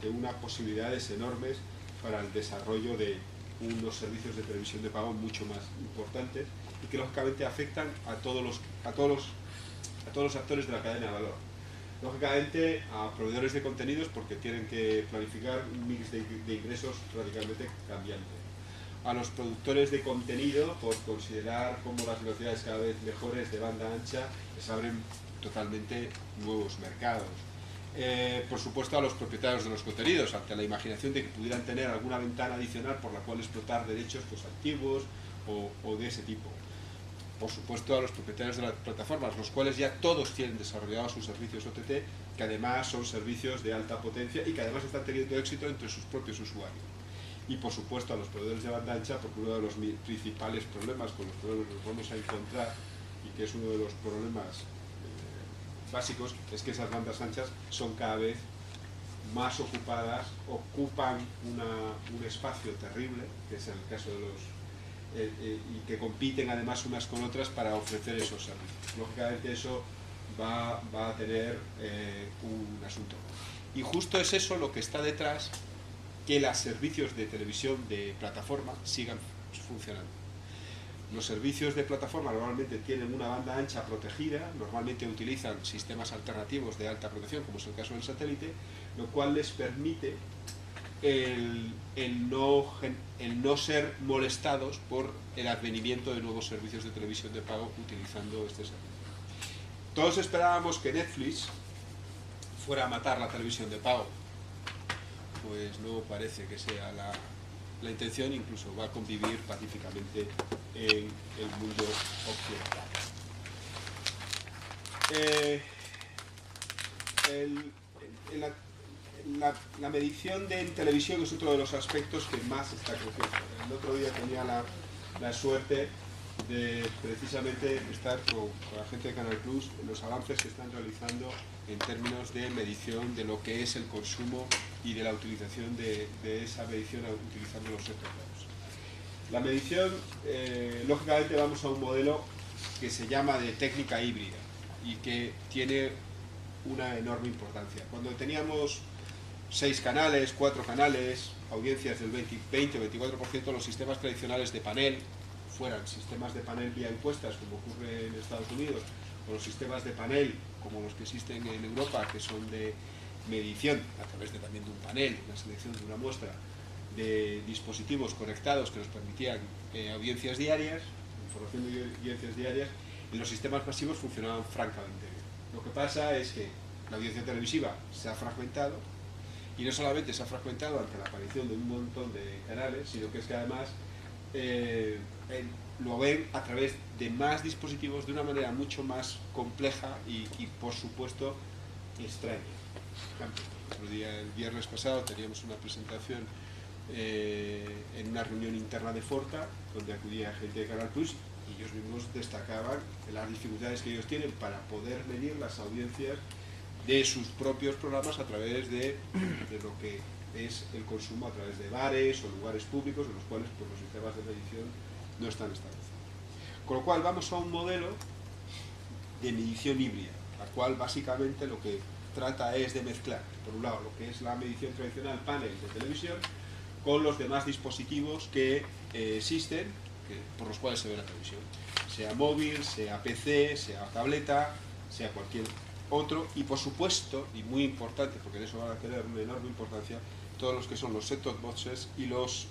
unas posibilidades enormes para el desarrollo de unos servicios de televisión de pago mucho más importantes y que lógicamente afectan a todos los actores de la cadena de valor. Lógicamente a proveedores de contenidos porque tienen que planificar un mix de ingresos radicalmente cambiante. A los productores de contenido por considerar como las velocidades cada vez mejores de banda ancha les abren totalmente nuevos mercados. Por supuesto a los propietarios de los contenidos, ante la imaginación de que pudieran tener alguna ventana adicional por la cual explotar derechos pues, antiguos o de ese tipo. Por supuesto a los propietarios de las plataformas, los cuales ya todos tienen desarrollados sus servicios OTT, que además son servicios de alta potencia y que además están teniendo éxito entre sus propios usuarios. Y por supuesto a los proveedores de banda ancha, porque uno de los principales problemas con los que nos vamos a encontrar, y que es uno de los problemas básicos, es que esas bandas anchas son cada vez más ocupadas, ocupan un espacio terrible, que es el caso de los y que compiten además unas con otras para ofrecer esos servicios. Lógicamente eso va a tener un asunto. Y justo es eso lo que está detrás que los servicios de televisión de plataforma sigan funcionando. Los servicios de plataforma normalmente tienen una banda ancha protegida, normalmente utilizan sistemas alternativos de alta protección, como es el caso del satélite, lo cual les permite el no ser molestados por el advenimiento de nuevos servicios de televisión de pago utilizando este servicio. Todos esperábamos que Netflix fuera a matar la televisión de pago, pues no parece que sea la intención, incluso va a convivir pacíficamente en el mundo occidental. La medición de televisión es otro de los aspectos que más está creciendo. El otro día tenía la suerte de precisamente estar con la gente de Canal Plus en los avances que están realizando en términos de medición de lo que es el consumo y de la utilización de esa medición utilizando los sectores. La medición, lógicamente vamos a un modelo que se llama de técnica híbrida y que tiene una enorme importancia. Cuando teníamos 6 canales, 4 canales, audiencias del 20 o 24%, los sistemas tradicionales de panel, fueran sistemas de panel vía encuestas, como ocurre en Estados Unidos, o los sistemas de panel, como los que existen en Europa, que son de medición, a través también de un panel, una selección de una muestra, de dispositivos conectados que nos permitían audiencias diarias, información de audiencias diarias, y los sistemas masivos funcionaban francamente bien. Lo que pasa es que la audiencia televisiva se ha fragmentado, y no solamente se ha fragmentado ante la aparición de un montón de canales, sino que es que además lo ven a través de más dispositivos de una manera mucho más compleja y por supuesto extraña. Por ejemplo, el viernes pasado teníamos una presentación en una reunión interna de Forta, donde acudía gente de Canal Plus, y ellos mismos destacaban las dificultades que ellos tienen para poder medir las audiencias de sus propios programas a través de lo que es el consumo a través de bares o lugares públicos en los cuales pues, los sistemas de medición no están establecidos. Con lo cual vamos a un modelo de medición híbrida, la cual básicamente lo que trata es de mezclar, por un lado, lo que es la medición tradicional panel de televisión con los demás dispositivos que existen, por los cuales se ve la televisión, sea móvil, sea PC, sea tableta, sea cualquier otro, y por supuesto, y muy importante, porque en eso van a tener una enorme importancia, todos los que son los set-top boxes y los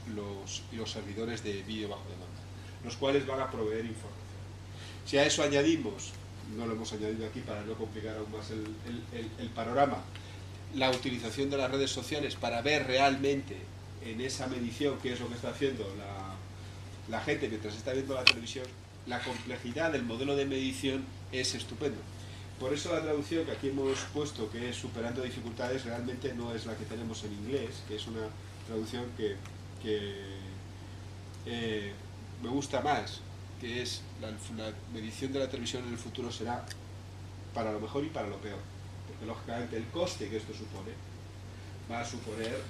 servidores de vídeo bajo demanda, los cuales van a proveer información. Si a eso añadimos, no lo hemos añadido aquí para no complicar aún más el panorama, la utilización de las redes sociales para ver realmente en esa medición qué es lo que está haciendo la gente mientras está viendo la televisión, la complejidad del modelo de medición es estupendo. Por eso la traducción que aquí hemos puesto, que es superando dificultades, realmente no es la que tenemos en inglés, que es una traducción que me gusta más, que es la medición de la televisión en el futuro será para lo mejor y para lo peor, porque lógicamente el coste que esto supone va a suponer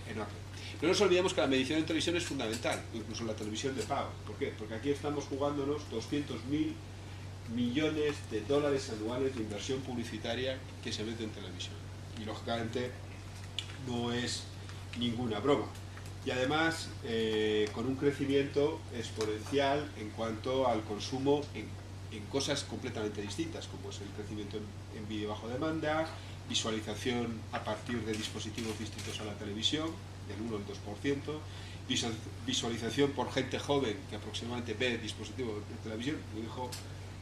enorme. No nos olvidemos que la medición en televisión es fundamental, incluso la televisión de pago. ¿Por qué? Porque aquí estamos jugándonos 200.000 millones de dólares anuales de inversión publicitaria que se mete en televisión. Y lógicamente no es ninguna broma. Y además con un crecimiento exponencial en cuanto al consumo en cosas completamente distintas, como es el crecimiento en vídeo bajo demanda, visualización a partir de dispositivos distintos a la televisión, del 1 al 2%, visualización por gente joven que aproximadamente ve dispositivos de televisión. Mi hijo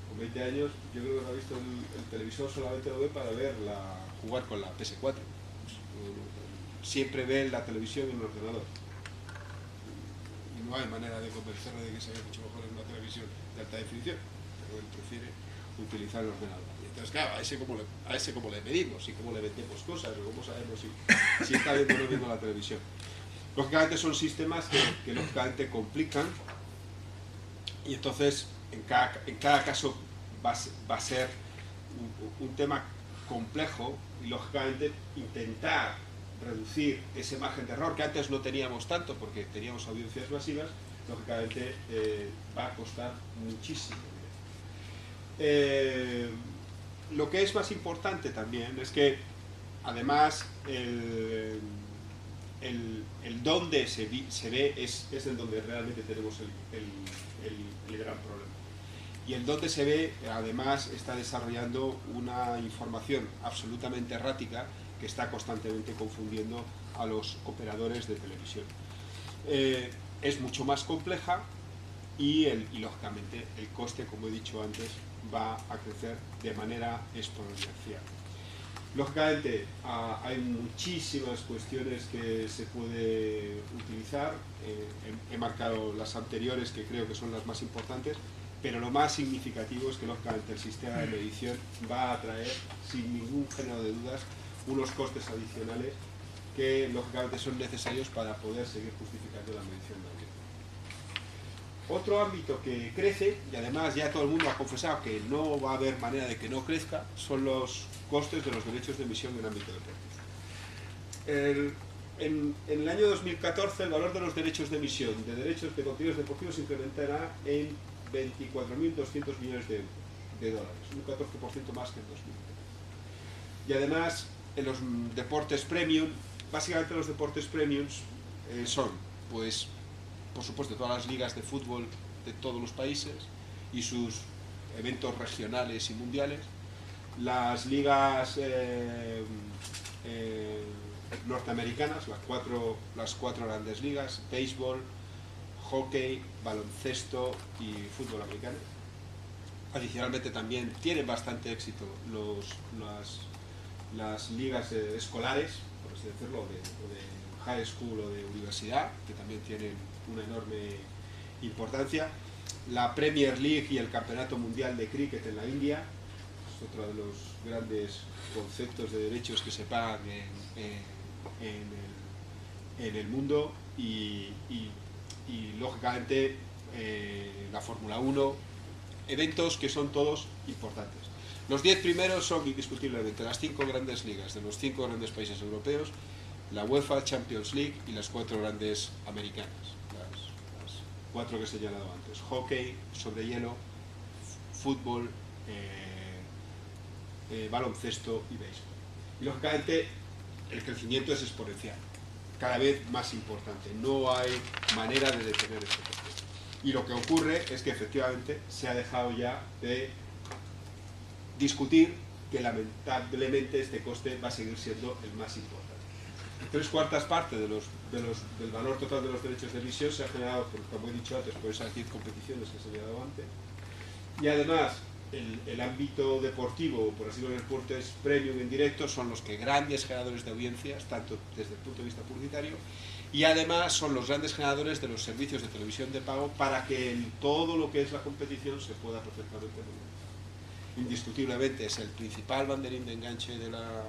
con 20 años, yo creo que no ha visto el televisor, solamente lo ve para jugar con la PS4. Siempre ve la televisión en un ordenador. Y no hay manera de convencerle de que se vea mucho mejor en una televisión de alta definición, pero él prefiere utilizar el ordenador. Y entonces, claro, a ese cómo le medimos y cómo le vendemos cosas, o cómo sabemos si está viendo o no viendo la televisión. Lógicamente son sistemas que lógicamente complican, y entonces en cada caso va a ser un tema complejo, y lógicamente intentar reducir ese margen de error que antes no teníamos tanto porque teníamos audiencias masivas, lógicamente va a costar muchísimo. Lo que es más importante también es que además el donde se ve es el donde realmente tenemos el gran problema. Y el donde se ve además está desarrollando una información absolutamente errática que está constantemente confundiendo a los operadores de televisión. Es mucho más compleja y lógicamente el coste, como he dicho antes, va a crecer de manera exponencial. Lógicamente hay muchísimas cuestiones que se puede utilizar, he marcado las anteriores que creo que son las más importantes, pero lo más significativo es que lógicamente el sistema de medición va a traer sin ningún género de dudas unos costes adicionales que lógicamente son necesarios para poder seguir justificando la medición de audiencia. Otro ámbito que crece, y además ya todo el mundo ha confesado que no va a haber manera de que no crezca, son los costes de los derechos de emisión en el ámbito deportivo. En el año 2014 el valor de los derechos de emisión de derechos de contenidos deportivos se incrementará en 24.200 millones de dólares, un 14% más que en 2000. Y además en los deportes premium, básicamente los deportes premiums son, pues, por supuesto, todas las ligas de fútbol de todos los países y sus eventos regionales y mundiales, las ligas norteamericanas, las cuatro grandes ligas, béisbol, hockey, baloncesto y fútbol americano. Adicionalmente también tienen bastante éxito las ligas escolares, por así decirlo, o de high school o de universidad, que también tienen una enorme importancia. La Premier League y el Campeonato Mundial de Cricket en la India es otro de los grandes conceptos de derechos que se pagan en el mundo, y lógicamente la Fórmula 1, eventos que son todos importantes. Los 10 primeros son indiscutiblemente las 5 grandes ligas de los 5 grandes países europeos, la UEFA Champions League y las 4 grandes americanas, las 4 que he señalado antes: hockey sobre hielo, fútbol, baloncesto y béisbol. Y lógicamente el crecimiento es exponencial, cada vez más importante, no hay manera de detener este proceso. Y lo que ocurre es que efectivamente se ha dejado ya de discutir que lamentablemente este coste va a seguir siendo el más importante. 3/4 partes del valor total de los derechos de emisión se ha generado, como he dicho antes, por esas 10 competiciones que he señalado antes. Y además el ámbito deportivo, por así decirlo, el deporte es premium en directo, son los que grandes generadores de audiencias, tanto desde el punto de vista publicitario, y además son los grandes generadores de los servicios de televisión de pago para que todo lo que es la competición se pueda perfectamente monetizar. Indiscutiblemente es el principal banderín de enganche de la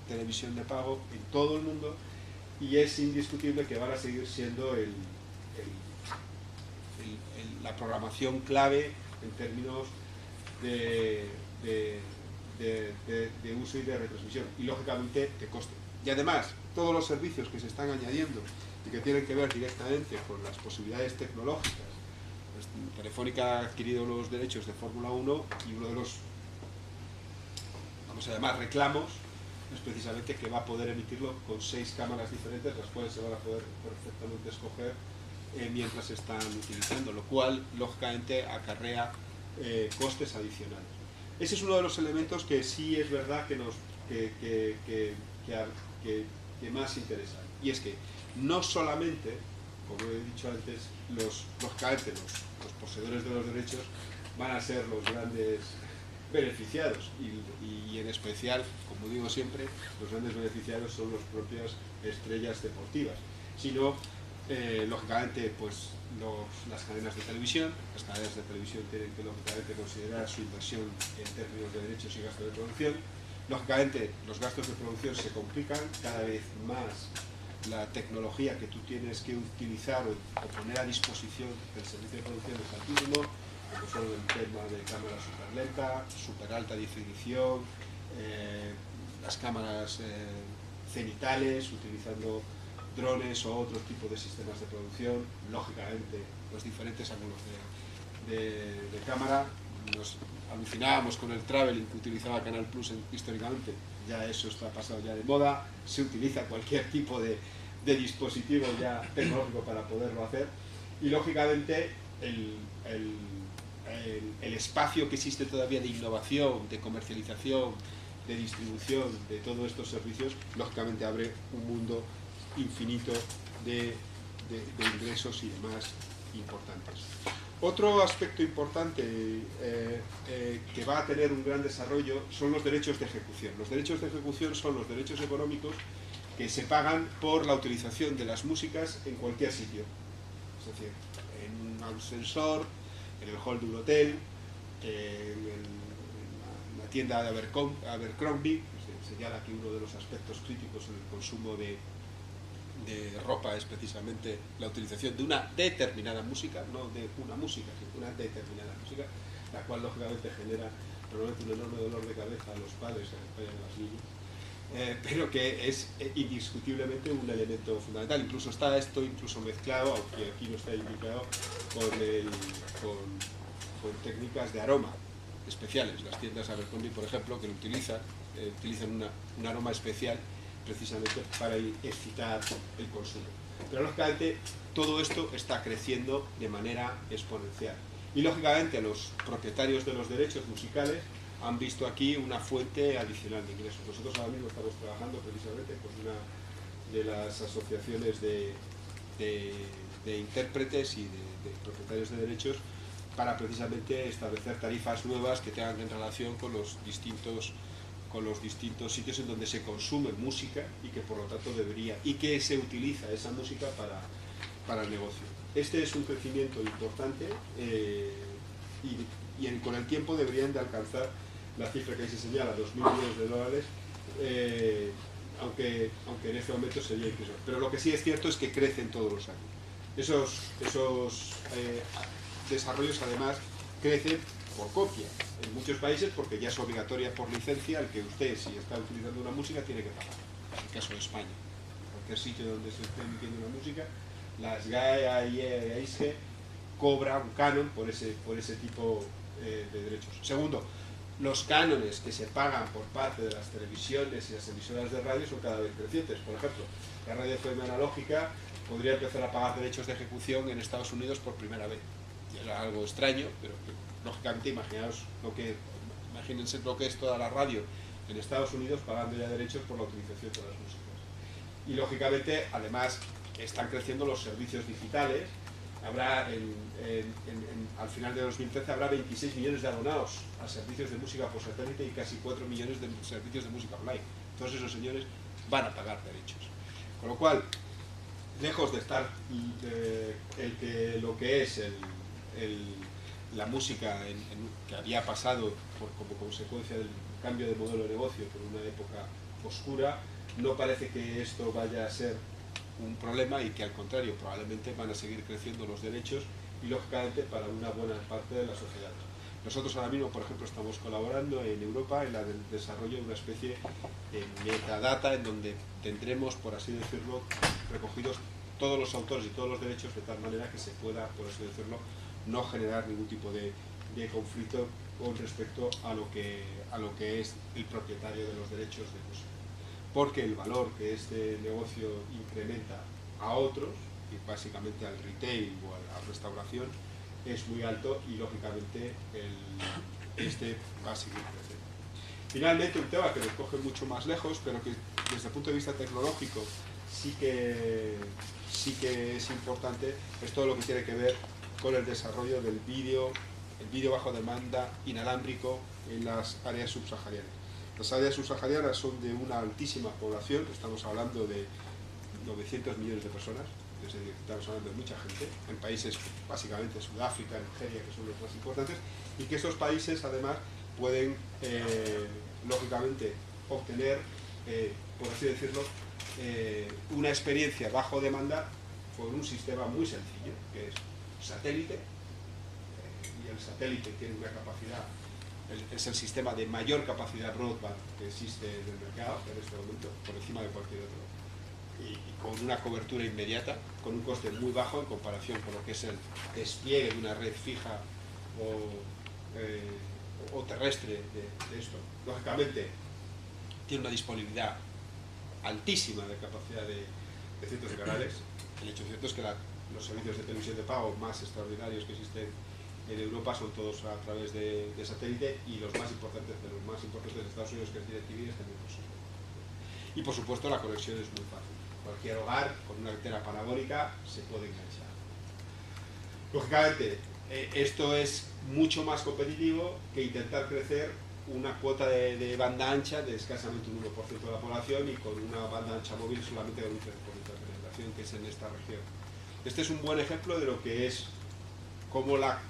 televisión de pago en todo el mundo, y es indiscutible que van a seguir siendo la programación clave en términos de uso y de retransmisión, y lógicamente de coste. Y además todos los servicios que se están añadiendo y que tienen que ver directamente con las posibilidades tecnológicas. Telefónica ha adquirido los derechos de Fórmula 1, y uno de los, vamos a llamar, reclamos es precisamente que va a poder emitirlo con 6 cámaras diferentes, las cuales se van a poder perfectamente escoger mientras se están utilizando, lo cual lógicamente acarrea costes adicionales. Ese es uno de los elementos que sí es verdad que más interesan, y es que no solamente, como he dicho antes, lógicamente los poseedores de los derechos van a ser los grandes beneficiados, y en especial, como digo siempre, los grandes beneficiados son las propias estrellas deportivas, sino lógicamente pues las cadenas de televisión. Las cadenas de televisión tienen que lógicamente considerar su inversión en términos de derechos y gastos de producción. Lógicamente los gastos de producción se complican cada vez más. La tecnología que tú tienes que utilizar o poner a disposición del servicio de producción es altísimo, como son el tema de cámara super lenta, super alta definición, las cámaras cenitales, utilizando drones o otro tipo de sistemas de producción, lógicamente los diferentes ángulos de cámara. Nos alucinábamos con el traveling que utilizaba Canal Plus históricamente, ya eso está pasado ya de moda, se utiliza cualquier tipo de dispositivo ya tecnológico para poderlo hacer, y lógicamente el espacio que existe todavía de innovación, de comercialización, de distribución de todos estos servicios, lógicamente abre un mundo infinito de ingresos y demás importantes. Otro aspecto importante que va a tener un gran desarrollo son los derechos de ejecución. Los derechos de ejecución son los derechos económicos que se pagan por la utilización de las músicas en cualquier sitio. Es decir, en un ascensor, en el hall de un hotel, en la tienda de Abercrombie. Se señala aquí uno de los aspectos críticos en el consumo de ropa, es precisamente la utilización de una determinada música, no de una música, sino de una determinada música, la cual lógicamente genera probablemente un enorme dolor de cabeza a los padres que acompañan a las niñas, pero que es indiscutiblemente un elemento fundamental. Incluso está esto mezclado, aunque aquí no está indicado, con técnicas de aroma especiales. Las tiendas Abercrombie, por ejemplo, que utilizan un aroma especial precisamente para excitar el consumo. Pero lógicamente todo esto está creciendo de manera exponencial, y lógicamente los propietarios de los derechos musicales han visto aquí una fuente adicional de ingresos. Nosotros ahora mismo estamos trabajando precisamente con una de las asociaciones de intérpretes y de propietarios de derechos para precisamente establecer tarifas nuevas que tengan en relación con los distintos sitios en donde se consume música y que por lo tanto y que se utiliza esa música para el negocio. Este es un crecimiento importante y con el tiempo deberían de alcanzar la cifra que ahí se señala, 2.000 millones de dólares, aunque en este momento sería impresionante. Pero lo que sí es cierto es que crecen todos los años. Esos desarrollos además crecen por copia en muchos países porque ya es obligatoria por licencia el que usted, si está utilizando una música, tiene que pagar. En el caso de España, en cualquier sitio donde se esté emitiendo una música, la SGAE y AISGE cobra un canon por ese tipo de derechos. Segundo, los cánones que se pagan por parte de las televisiones y las emisoras de radio son cada vez crecientes. Por ejemplo, la radio FM analógica podría empezar a pagar derechos de ejecución en Estados Unidos por primera vez. Y era algo extraño, pero que, lógicamente imagínense lo que es toda la radio en Estados Unidos pagando ya derechos por la utilización de las músicas. Y lógicamente, además, están creciendo los servicios digitales. Habrá al final de 2013 habrá 26 millones de abonados a servicios de música por satélite y casi 4 millones de servicios de música online. Todos esos señores van a pagar derechos. Con lo cual, lejos de estar lo que es la música que había pasado como consecuencia del cambio de modelo de negocio por una época oscura, no parece que esto vaya a ser un problema y que al contrario probablemente van a seguir creciendo los derechos y lógicamente para una buena parte de la sociedad. Nosotros ahora mismo, por ejemplo, estamos colaborando en Europa en el desarrollo de una especie de metadata en donde tendremos, por así decirlo, recogidos todos los autores y todos los derechos de tal manera que se pueda, por así decirlo, no generar ningún tipo de conflicto con respecto a lo que es el propietario de los derechos de música. Porque el valor que este negocio incrementa a otros, y básicamente al retail o a la restauración, es muy alto y lógicamente este va a seguir creciendo. Finalmente, un tema que nos coge mucho más lejos, pero que desde el punto de vista tecnológico sí que es importante, es todo lo que tiene que ver con el desarrollo del vídeo bajo demanda inalámbrico en las áreas subsaharianas. Las áreas subsaharianas son de una altísima población, estamos hablando de 900 millones de personas, es decir, estamos hablando de mucha gente, en países básicamente Sudáfrica, Nigeria, que son los más importantes, y que esos países además pueden, lógicamente, obtener, por así decirlo, una experiencia bajo demanda con un sistema muy sencillo, que es satélite, y el satélite tiene una capacidad, es el sistema de mayor capacidad broadband que existe en el mercado en este momento, por encima de cualquier otro, y con una cobertura inmediata, con un coste muy bajo en comparación con lo que es el despliegue de una red fija o terrestre de esto. Lógicamente, tiene una disponibilidad altísima de capacidad de cientos de canales. El hecho cierto es que los servicios de televisión de pago más extraordinarios que existen en Europa son todos a través de satélite, y los más importantes de Estados Unidos, que es DirecTV, es también posible. Y por supuesto la conexión es muy fácil. Cualquier hogar con una antena parabólica se puede enganchar. Lógicamente, esto es mucho más competitivo que intentar crecer una cuota de banda ancha de escasamente un 1% de la población y con una banda ancha móvil solamente con un 13% de penetración, que es en esta región. Este es un buen ejemplo de lo que es cómo la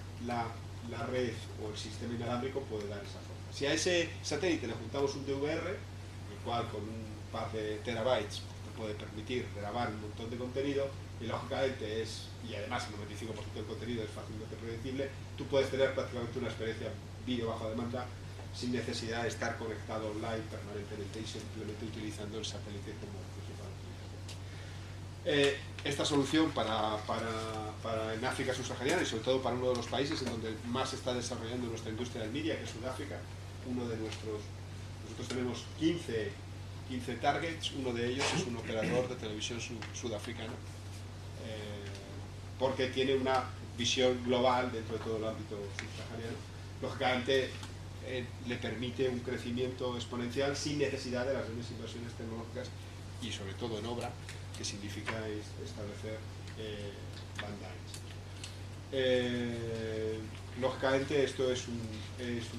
red o el sistema inalámbrico puede dar esa forma. Si a ese satélite le juntamos un DVR, el cual con un par de terabytes te puede permitir grabar un montón de contenido, y lógicamente y además el 95% del contenido es fácilmente predecible, tú puedes tener prácticamente una experiencia vídeo bajo demanda sin necesidad de estar conectado online permanentemente y simplemente utilizando el satélite como principal. Esta solución en África subsahariana, y sobre todo para uno de los países en donde más se está desarrollando nuestra industria del media, que es Sudáfrica, nosotros tenemos 15 targets, uno de ellos es un operador de televisión sudafricano, porque tiene una visión global dentro de todo el ámbito subsahariano. Lógicamente le permite un crecimiento exponencial sin necesidad de las grandes inversiones tecnológicas y sobre todo en obra, que significa establecer banda ancha. Lógicamente esto es un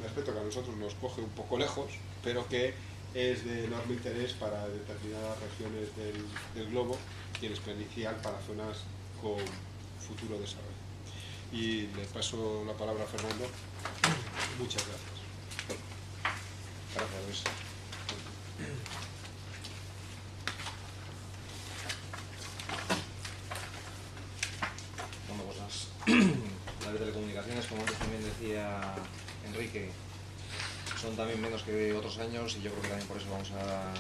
aspecto que a nosotros nos coge un poco lejos, pero que es de enorme interés para determinadas regiones del globo y en especial para zonas con futuro desarrollo. Y le paso la palabra a Fernando. Muchas gracias. Gracias, Luis. Bueno, pues las telecomunicaciones, como antes también decía Enrique, son también menos que otros años y yo creo que también por eso vamos a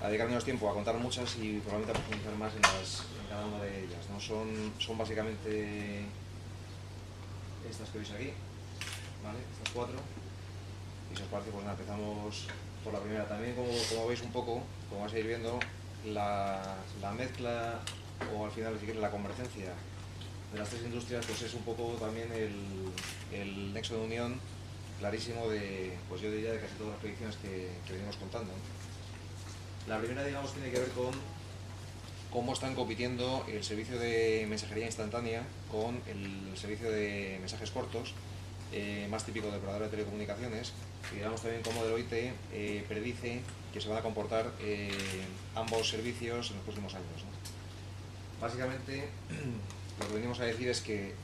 dedicar menos tiempo a contar muchas y probablemente a profundizar más en cada una de ellas, ¿no? Son básicamente estas que veis aquí, ¿vale? Estas 4. Y si os parece, pues nada, empezamos por la primera. También, como veis un poco, como vais a ir viendo, la mezcla, o al final, si quieres, la convergencia de las 3 industrias, pues es un poco también el nexo de unión clarísimo de, pues yo diría, de casi todas las predicciones que venimos contando, ¿no? La primera, digamos, tiene que ver con cómo están compitiendo el servicio de mensajería instantánea con el servicio de mensajes cortos, más típico del operador de telecomunicaciones, y digamos también cómo Deloitte predice que se van a comportar ambos servicios en los próximos años, ¿no? Básicamente, lo que venimos a decir es que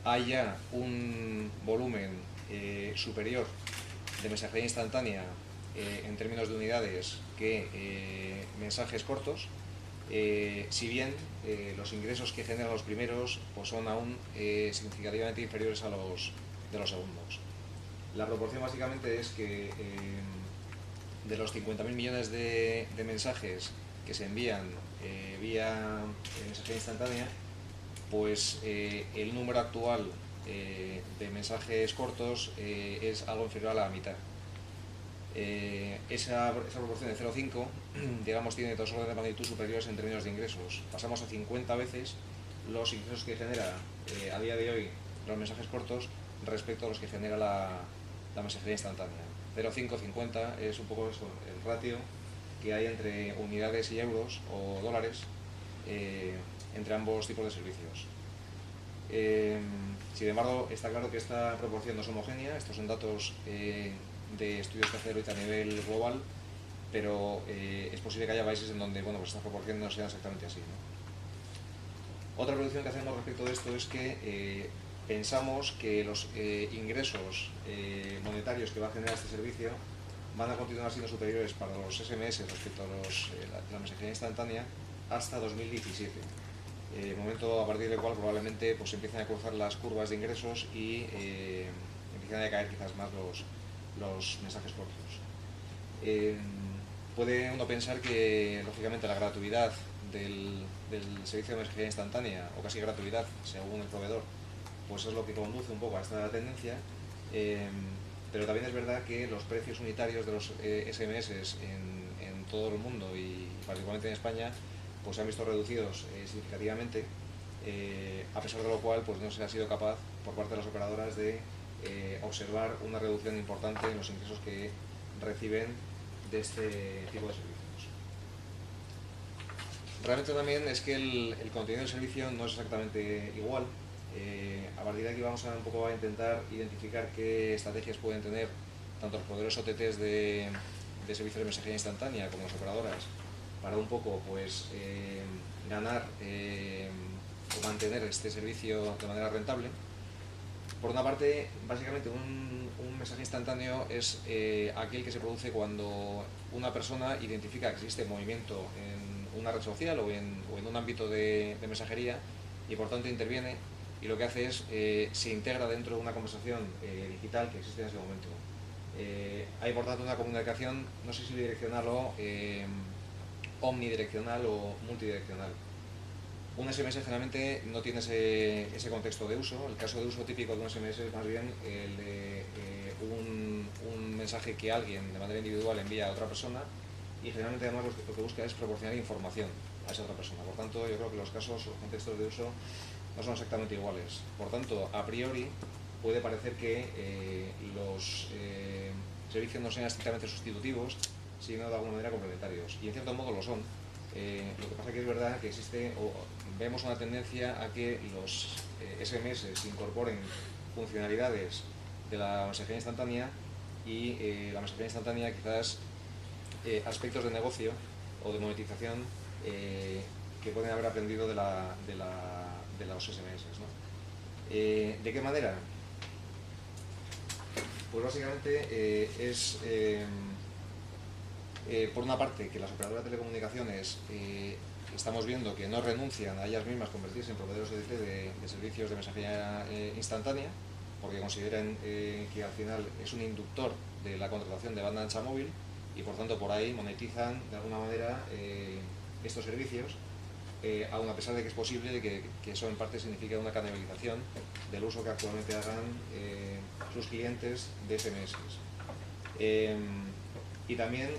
hay ya un volumen superior de mensajería instantánea en términos de unidades que mensajes cortos, si bien los ingresos que generan los primeros pues son aún significativamente inferiores a los de los segundos. La proporción básicamente es que de los 50.000 millones de mensajes que se envían vía mensajería instantánea, pues el número actual de mensajes cortos es algo inferior a la mitad. Esa proporción de 0,5 digamos tiene 2 órdenes de magnitud superiores en términos de ingresos. Pasamos a 50 veces los ingresos que genera a día de hoy los mensajes cortos respecto a los que genera la mensajería instantánea. 0,5, 50 es un poco eso, el ratio que hay entre unidades y euros o dólares entre ambos tipos de servicios. Sin embargo, está claro que esta proporción no es homogénea. Estos son datos de estudios que hace Deloitte a nivel global, pero es posible que haya países en donde pues estas proporciones no sean exactamente así, ¿no? Otra predicción que hacemos respecto de esto es que pensamos que los ingresos monetarios que va a generar este servicio van a continuar siendo superiores para los SMS respecto a la mensajería instantánea hasta 2017. Momento a partir del cual probablemente pues empiecen a cruzar las curvas de ingresos y empiezan a caer quizás más los mensajes cortos. Puede uno pensar que lógicamente la gratuidad del servicio de mensajería instantánea, o casi gratuidad según el proveedor, pues es lo que conduce un poco a esta tendencia, pero también es verdad que los precios unitarios de los SMS en todo el mundo y particularmente en España pues se han visto reducidos significativamente, a pesar de lo cual pues no se ha sido capaz por parte de las operadoras de observar una reducción importante en los ingresos que reciben de este tipo de servicios. Realmente también es que el contenido del servicio no es exactamente igual. A partir de aquí vamos un poco a intentar identificar qué estrategias pueden tener tanto los proveedores OTTs de servicios de mensajería instantánea como las operadoras para un poco pues ganar o mantener este servicio de manera rentable. Por una parte, básicamente un mensaje instantáneo es aquel que se produce cuando una persona identifica que existe movimiento en una red social o en un ámbito de mensajería y por tanto interviene y lo que hace es se integra dentro de una conversación digital que existe en ese momento. Hay por tanto una comunicación, no sé si bidireccional o omnidireccional o multidireccional. Un SMS generalmente no tiene ese contexto de uso. El caso de uso típico de un SMS es más bien el de un mensaje que alguien de manera individual envía a otra persona y generalmente además lo que busca es proporcionar información a esa otra persona. Por tanto, yo creo que los casos o contextos de uso no son exactamente iguales. Por tanto, a priori puede parecer que los servicios no sean estrictamente sustitutivos, sino de alguna manera complementarios. Y en cierto modo lo son. Lo que pasa que es verdad que existe, o vemos una tendencia a que los SMS incorporen funcionalidades de la mensajería instantánea y la mensajería instantánea quizás aspectos de negocio o de monetización que pueden haber aprendido de los SMS, ¿no? ¿De qué manera? Pues básicamente por una parte, que las operadoras de telecomunicaciones estamos viendo que no renuncian a ellas mismas convertirse en proveedores de servicios de mensajería instantánea, porque consideran que al final es un inductor de la contratación de banda ancha móvil y por tanto por ahí monetizan de alguna manera estos servicios, aun a pesar de que es posible que eso en parte significa una canibalización del uso que actualmente hagan sus clientes de SMS. Y también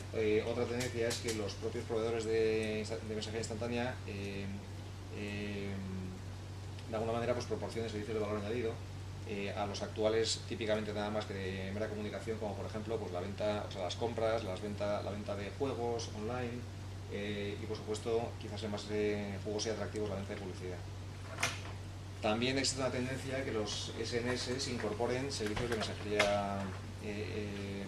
otra tendencia es que los propios proveedores de mensajería instantánea de alguna manera pues proporcionen servicios de valor añadido a los actuales, típicamente nada más que de mera comunicación, como por ejemplo pues la venta, o sea, las compras, la venta de juegos online y por supuesto quizás en más juegos y atractivos la venta de publicidad. También existe una tendencia a que los SMS incorporen servicios de mensajería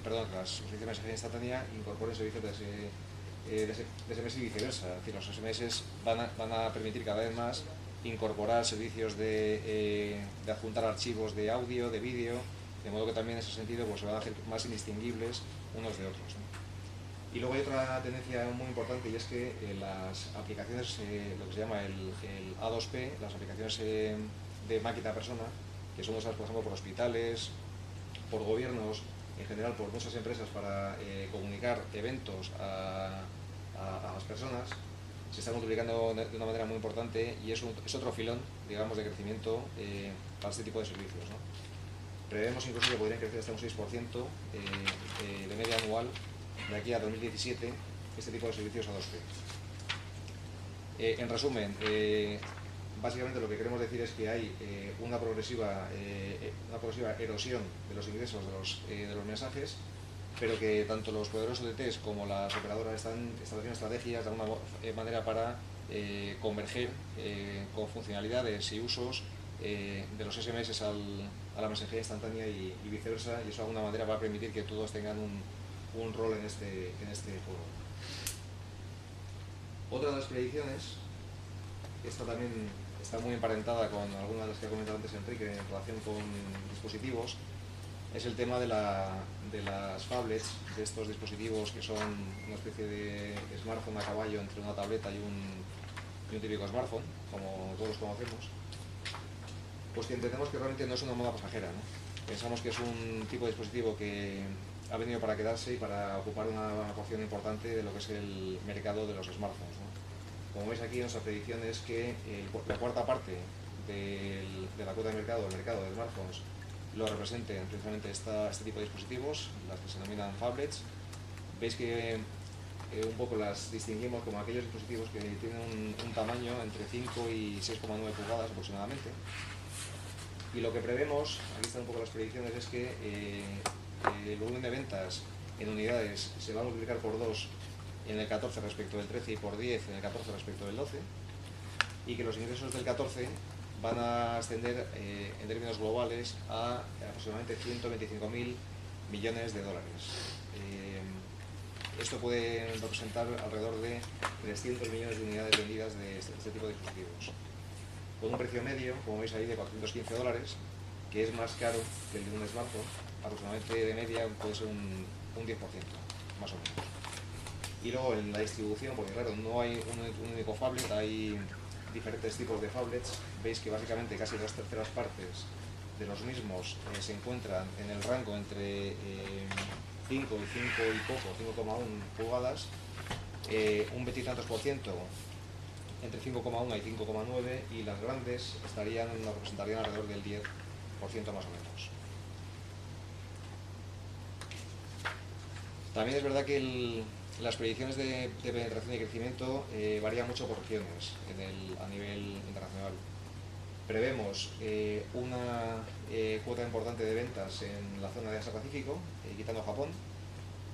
los servicios de mensajería instantánea incorporen servicios de SMS y viceversa. Es decir, los SMS van a permitir cada vez más incorporar servicios de adjuntar archivos de audio, de vídeo, de modo que también en ese sentido pues, se van a hacer más indistinguibles unos de otros, ¿no? Y luego hay otra tendencia muy importante y es que las aplicaciones, lo que se llama el A2P, las aplicaciones de máquina a persona, que son usadas por ejemplo por hospitales, por gobiernos, en general por muchas empresas para comunicar eventos a las personas, se están multiplicando de una manera muy importante y es otro filón, digamos, de crecimiento para este tipo de servicios, ¿no? Prevemos incluso que podrían crecer hasta un 6% de media anual de aquí a 2017 este tipo de servicios A2P. En resumen, básicamente lo que queremos decir es que hay una progresiva erosión de los ingresos de los mensajes, pero que tanto los proveedores OTTs como las operadoras están estableciendo estrategias de alguna manera para converger con funcionalidades y usos de los SMS a la mensajería instantánea y viceversa, y eso de alguna manera va a permitir que todos tengan un rol en este juego. Otra de las predicciones, esta también está muy emparentada con algunas de las que ha comentado antes Enrique en relación con dispositivos, es el tema de las phablets, de estos dispositivos que son una especie de smartphone a caballo entre una tableta y un típico smartphone, como todos conocemos, pues que entendemos que realmente no es una moda pasajera, ¿no? Pensamos que es un tipo de dispositivo que ha venido para quedarse y para ocupar una porción importante de lo que es el mercado de los smartphones, ¿no? Como veis aquí, nuestra predicción es que la cuarta parte de la cuota de mercado, del mercado de smartphones, lo representen precisamente este tipo de dispositivos, las que se denominan phablets. Veis que un poco las distinguimos como aquellos dispositivos que tienen un tamaño entre 5 y 6,9 pulgadas aproximadamente. Y lo que prevemos, aquí están un poco las predicciones, es que el volumen de ventas en unidades se va a multiplicar por 2 en el 14 respecto del 13 y por 10 en el 14 respecto del 12, y que los ingresos del 14 van a ascender en términos globales a aproximadamente 125.000 millones de dólares. Esto puede representar alrededor de 300 millones de unidades vendidas de este tipo de dispositivos, con un precio medio, como veis ahí, de $415, que es más caro que el de un smartphone, aproximadamente de media puede ser un 10%, más o menos. Y luego en la distribución, porque claro, no hay un único phablet, hay diferentes tipos de phablets. Veis que básicamente casi 2/3 partes de los mismos se encuentran en el rango entre 5 y poco, 5,1 pulgadas, un 20 y tantos % entre 5,1 y 5,9, y las grandes representarían alrededor del 10% más o menos. También es verdad que las predicciones de penetración y crecimiento varían mucho por regiones a nivel internacional. Prevemos una cuota importante de ventas en la zona de Asia-Pacífico, quitando Japón.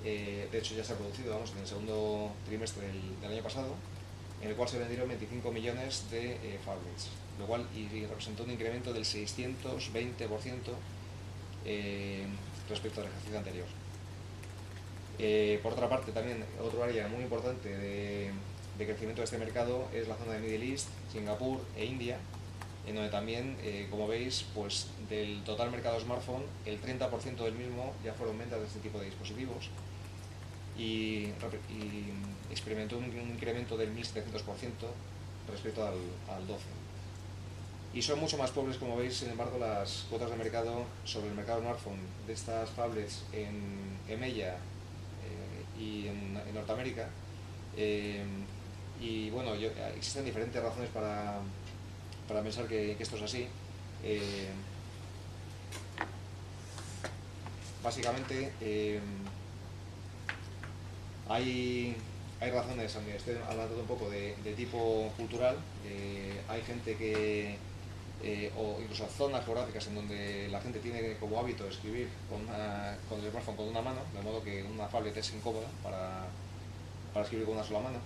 De hecho ya se ha producido en el segundo trimestre del año pasado. en el cual se vendieron 25 millones de phablets, lo cual y representó un incremento del 620% respecto al ejercicio anterior. Por otra parte, también otro área muy importante de crecimiento de este mercado es la zona de Middle East, Singapur e India, en donde también, como veis, pues del total mercado smartphone, el 30% del mismo ya fueron ventas de este tipo de dispositivos y experimentó un incremento del 1700% respecto al 12. Y son mucho más pobres, como veis, sin embargo, las cuotas de mercado sobre el mercado smartphone de estas phablets en EMEA y en Norteamérica. Y bueno, existen diferentes razones para pensar que esto es así. Básicamente hay razones, aunque estoy hablando un poco de tipo cultural. Hay gente que o incluso zonas geográficas en donde la gente tiene como hábito escribir con el smartphone con una mano, de modo que una phablet es incómoda para escribir con una sola mano.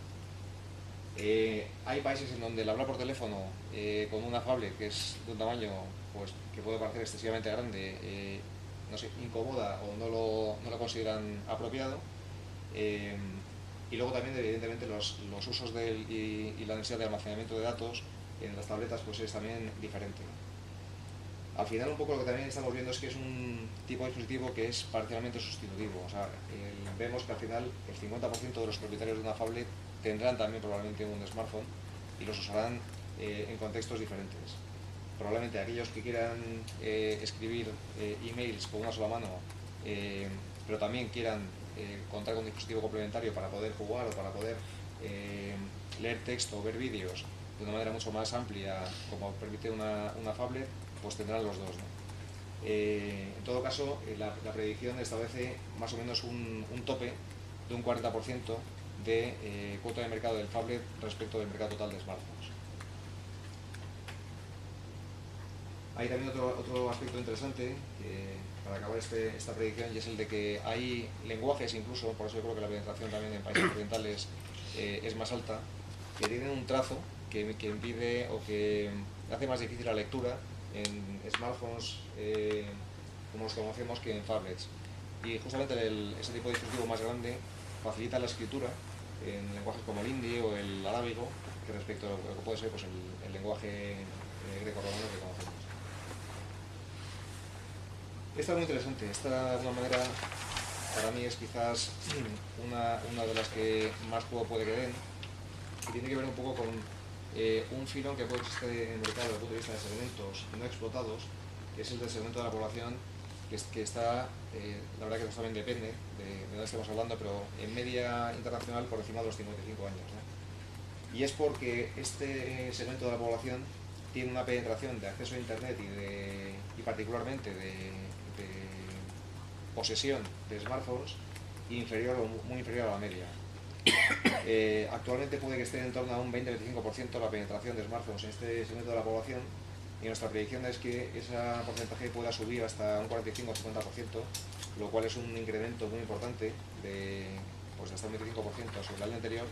Hay países en donde el hablar por teléfono con una phablet que es de un tamaño pues, que puede parecer excesivamente grande, no sé, incomoda o no lo consideran apropiado. Y luego también, evidentemente, los usos y la necesidad de almacenamiento de datos en las tabletas pues es también diferente. Al final, un poco lo que también estamos viendo es que es un tipo de dispositivo que es parcialmente sustitutivo. O sea, vemos que al final el 50% de los propietarios de una phablet tendrán también probablemente un smartphone y los usarán en contextos diferentes. Probablemente aquellos que quieran escribir emails con una sola mano, pero también quieran contar con un dispositivo complementario para poder jugar o para poder leer texto o ver vídeos de una manera mucho más amplia, como permite una phablet, pues tendrán los dos, ¿no? En todo caso, la predicción establece más o menos un tope de un 40% de cuota de mercado del phablet respecto del mercado total de smartphones. Hay también otro aspecto interesante para acabar esta predicción, y es el de que hay lenguajes, incluso, por eso yo creo que la penetración también en países occidentales es más alta, que tienen un trazo que impide o que hace más difícil la lectura en smartphones como los conocemos que en phablets. Y justamente ese tipo de dispositivo más grande facilita la escritura en lenguajes como el hindi o el arábigo, que respecto a lo que puede ser pues, el lenguaje greco-romano que conocemos. Esta es muy interesante. Esta, de alguna manera, para mí es quizás una de las que más juego puede que den, y tiene que ver un poco con un filón que puede existir en el mercado desde el punto de vista de segmentos no explotados, que es el del segmento de la población que está, la verdad que eso también depende de dónde estemos hablando, pero en media internacional por encima de los 55 años, ¿no? Y es porque este segmento de la población tiene una penetración de acceso a Internet y particularmente de posesión de smartphones muy inferior a la media. Actualmente puede que esté en torno a un 20-25% la penetración de smartphones en este segmento de la población, y nuestra predicción es que ese porcentaje pueda subir hasta un 45-50%, lo cual es un incremento muy importante de hasta un 25% sobre el año anterior,